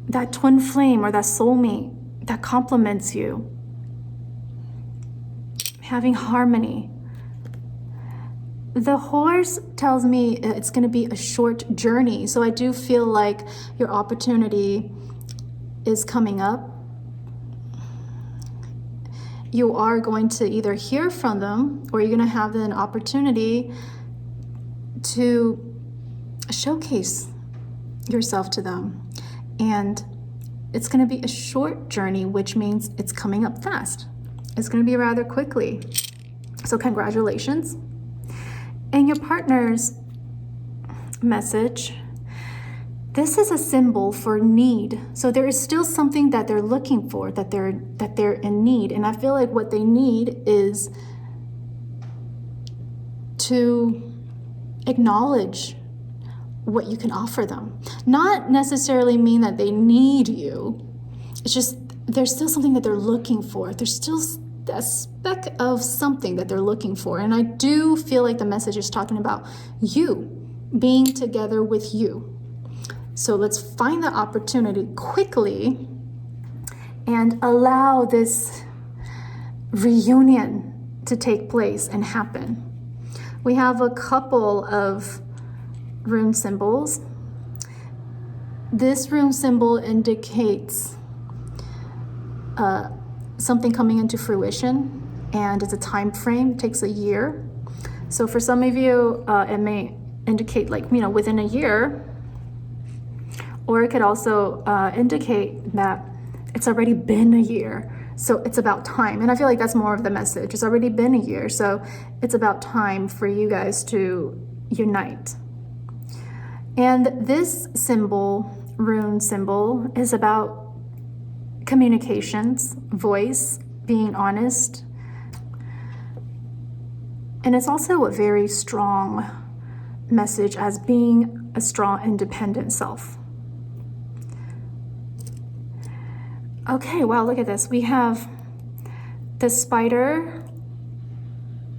that twin flame or that soulmate that complements you. Having harmony. The horse tells me it's going to be a short journey. So I do feel like your opportunity is coming up. You are going to either hear from them, or you're going to have an opportunity to showcase yourself to them. And it's going to be a short journey, which means it's coming up fast. It's going to be rather quickly. So congratulations. And your partner's message, this is a symbol for need. So there is still something that they're looking for, that they're in need. And I feel like what they need is to acknowledge what you can offer them. Not necessarily mean that they need you. It's just there's still something that they're looking for. There's still a speck of something that they're looking for. And I do feel like the message is talking about you, being together with you. So let's find the opportunity quickly and allow this reunion to take place and happen. We have a couple of rune symbols. This rune symbol indicates something coming into fruition, and it's a time frame. It takes a year. So for some of you, it may indicate like, within a year. Or it could also indicate that it's already been a year. So it's about time. And I feel like that's more of the message. It's already been a year. So it's about time for you guys to unite. And this symbol, rune symbol, is about communications, voice, being honest. And it's also a very strong message as being a strong, independent self. Okay, wow, look at this. We have the spider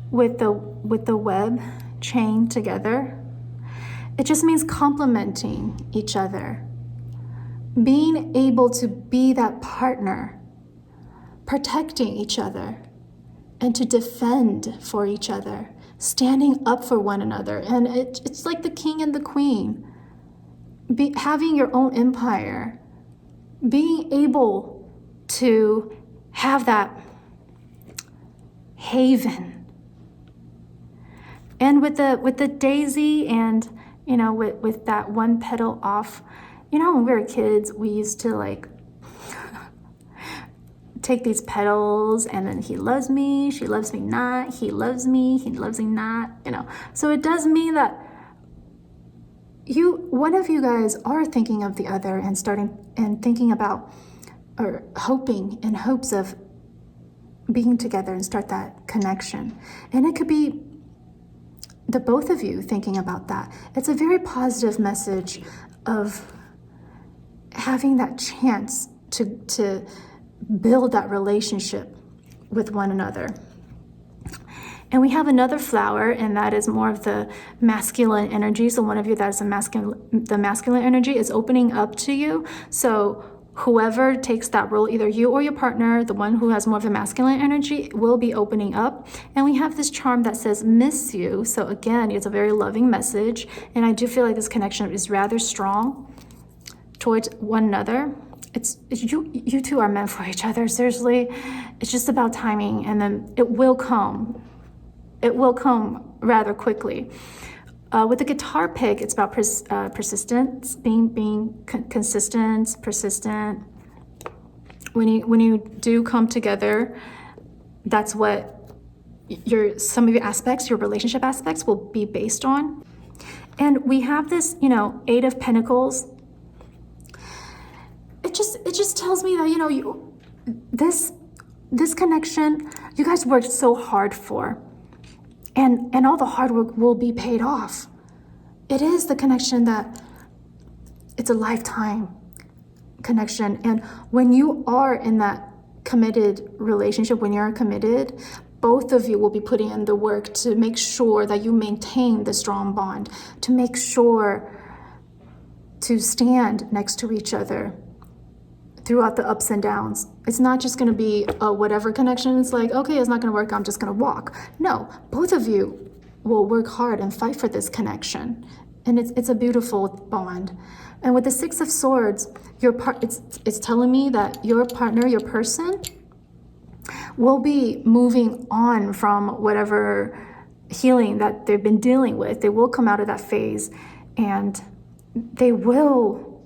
with the web chained together. It just means complementing each other. Being able to be that partner, protecting each other, and to defend for each other, standing up for one another. And it's like the king and the queen. Having your own empire, being able to have that haven. And with the daisy and, with that one petal off, when we were kids, we used to like take these petals and then he loves me, she loves me not, he loves me not, So it does mean that one of you guys are thinking of the other and starting and thinking about or hoping in hopes of being together and start that connection. And it could be the both of you thinking about that. It's a very positive message of having that chance to build that relationship with one another. And we have another flower, and that is more of the masculine energy. So one of you that is the masculine energy is opening up to you. So whoever takes that role, either you or your partner, the one who has more of the masculine energy, will be opening up. And we have this charm that says miss you. So again, it's a very loving message. And I do feel like this connection is rather strong towards one another. It's you two are meant for each other. Seriously, it's just about timing, and then it will come. It will come rather quickly. With the guitar pick, it's about persistence, being consistent, persistent. When you do come together, that's what some of your aspects, your relationship aspects will be based on. And we have this, Eight of Pentacles. It just tells me that, this connection, you guys worked so hard for, and all the hard work will be paid off. It is the connection that it's a lifetime connection. And when you are in that committed relationship, when you're committed, both of you will be putting in the work to make sure that you maintain the strong bond, to make sure to stand next to each other throughout the ups and downs. It's not just going to be a whatever connection. It's like, okay, it's not going to work, I'm just going to walk. No, both of you will work hard and fight for this connection. And it's a beautiful bond. And with the Six of Swords, it's telling me that your partner, your person, will be moving on from whatever healing that they've been dealing with. They will come out of that phase, and they will,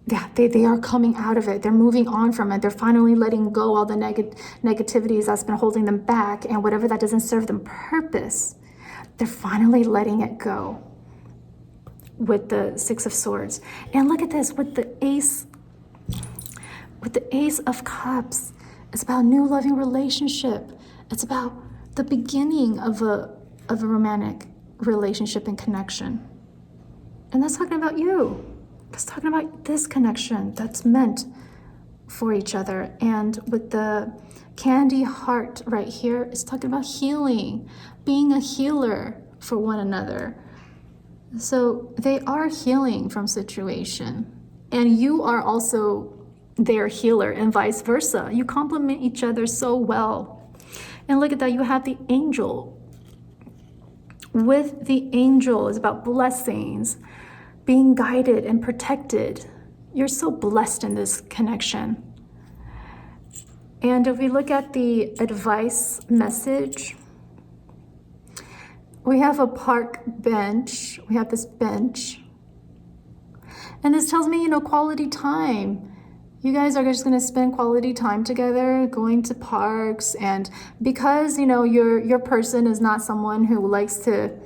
they are coming out of it. They're moving on from it. They're finally letting go all the negativities that's been holding them back, and whatever that doesn't serve them purpose, they're finally letting it go with the Six of Swords. And look at this, with the Ace of Cups. It's about new loving relationship. It's about the beginning of a romantic relationship and connection. And that's talking about you. That's talking about this connection that's meant for each other. And with the candy heart right here, it's talking about healing, being a healer for one another. So they are healing from situation. And you are also their healer, and vice versa. You complement each other so well. And look at that, you have the angel. With the angel is about blessings, being guided and protected. You're so blessed in this connection. And if we look at the advice message, we have a park bench. We have this bench. And this tells me, quality time. You guys are just going to spend quality time together, going to parks. And because, your person is not someone who likes to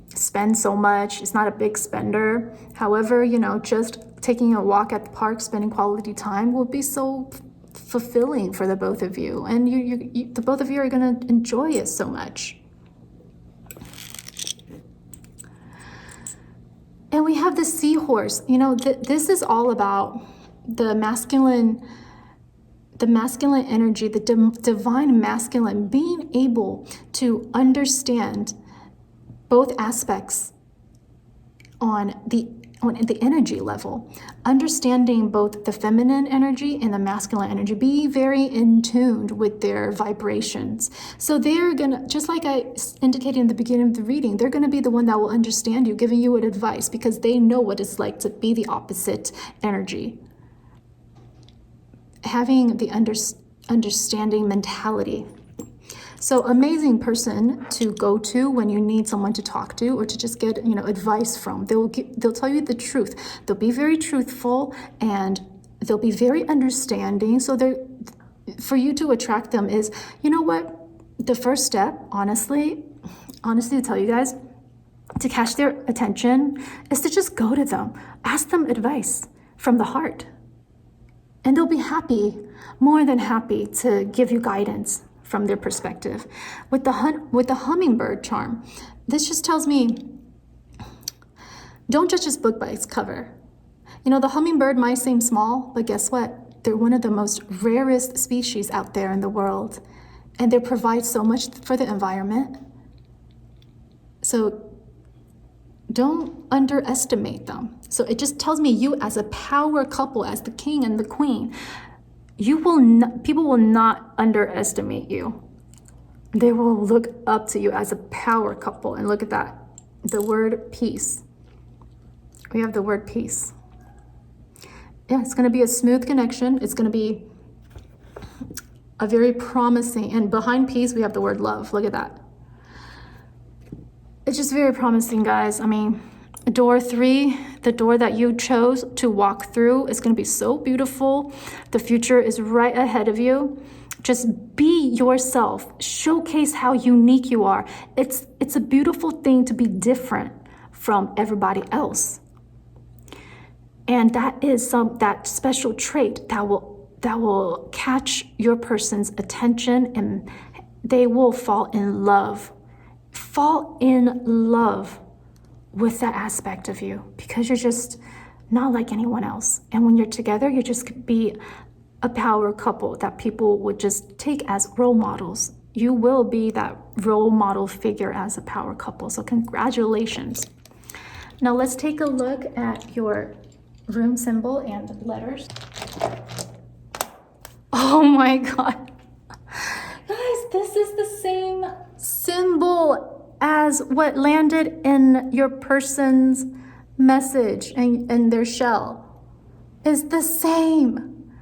spend so much, it's not a big spender. However, just taking a walk at the park, spending quality time will be so fulfilling for the both of you. And the both of you are going to enjoy it so much. And we have the seahorse. This is all about the masculine energy, the divine masculine, being able to understand both aspects on the energy level, understanding both the feminine energy and the masculine energy, be very in tune with their vibrations. So they're gonna, just like I indicated in the beginning of the reading, they're gonna be the one that will understand you, giving you advice, because they know what it's like to be the opposite energy. Having the understanding mentality. So amazing person to go to when you need someone to talk to, or to just get, advice from. They'll tell you the truth. They'll be very truthful, and they'll be very understanding. So for you to attract them is, the first step, honestly to tell you guys, to catch their attention is to just go to them. Ask them advice from the heart. And they'll be happy, more than happy, to give you guidance from their perspective. With the hummingbird charm, this just tells me, don't judge this book by its cover. The hummingbird might seem small, but guess what? They're one of the most rarest species out there in the world, and they provide so much for the environment. So don't underestimate them. So it just tells me, you as a power couple, as the king and the queen, people will not underestimate you. They will look up to you as a power couple. And look at that, the word peace. We have the word peace. Yeah, it's going to be a smooth connection. It's going to be a very promising, and behind peace, we have the word love. Look at that. It's just very promising, guys. Door 3, the door that you chose to walk through, is going to be so beautiful. The future is right ahead of you. Just be yourself. Showcase how unique you are. It's a beautiful thing to be different from everybody else. And that is that special trait that will catch your person's attention, and they will fall in love. Fall in love with that aspect of you, because you're just not like anyone else. And when you're together, you just could be a power couple that people would just take as role models. You will be that role model figure as a power couple. So congratulations. Now let's take a look at your room symbol and letters. Oh my God. Guys, this is the same symbol as what landed in your person's message and their shell. Is the same.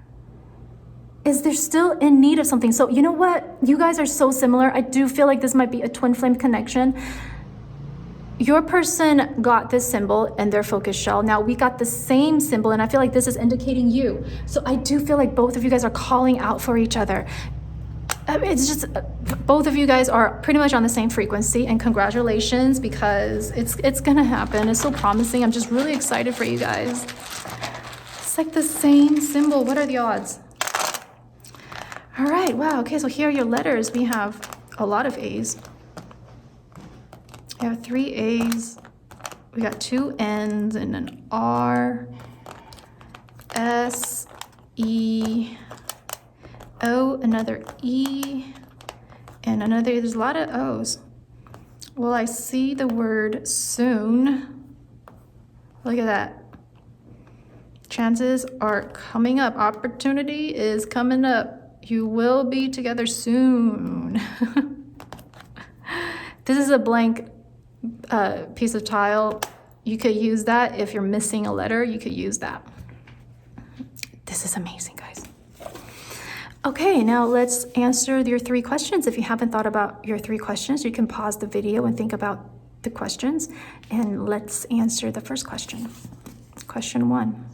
Is they're still in need of something. So you know what? You guys are so similar. I do feel like this might be a twin flame connection. Your person got this symbol in their focus shell. Now we got the same symbol, and I feel like this is indicating you. So I do feel like both of you guys are calling out for each other. It's just, both of you guys are pretty much on the same frequency, and congratulations, because it's gonna happen. It's so promising. I'm just really excited for you guys. It's like the same symbol. What are the odds? All right, wow, okay, so here are your letters. We have a lot of A's. We have 3 A's. We got 2 N's and an R, S, E, O, another E, and another, there's a lot of O's. Well, I see the word soon. Look at that. Chances are coming up. Opportunity is coming up. You will be together soon. This is a blank piece of tile. You could use that. If you're missing a letter, you could use that. This is amazing, guys. Okay, now let's answer your 3 questions. If you haven't thought about your 3 questions, you can pause the video and think about the questions. And let's answer the first question. Question 1.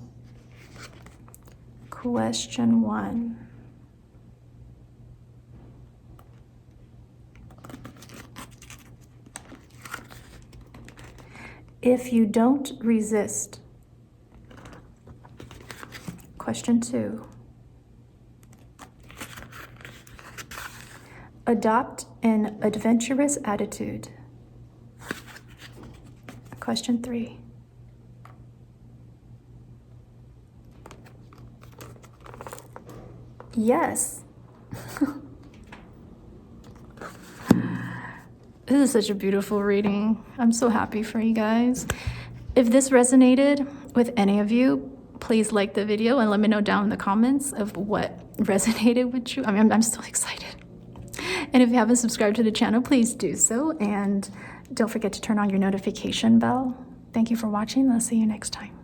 Question 1. If you don't resist. Question 2. Adopt an adventurous attitude. Question 3. Yes. This is such a beautiful reading. I'm so happy for you guys. If this resonated with any of you, please like the video and let me know down in the comments of what resonated with you. I mean, I'm so excited. And if you haven't subscribed to the channel, please do so. And don't forget to turn on your notification bell. Thank you for watching. I'll see you next time.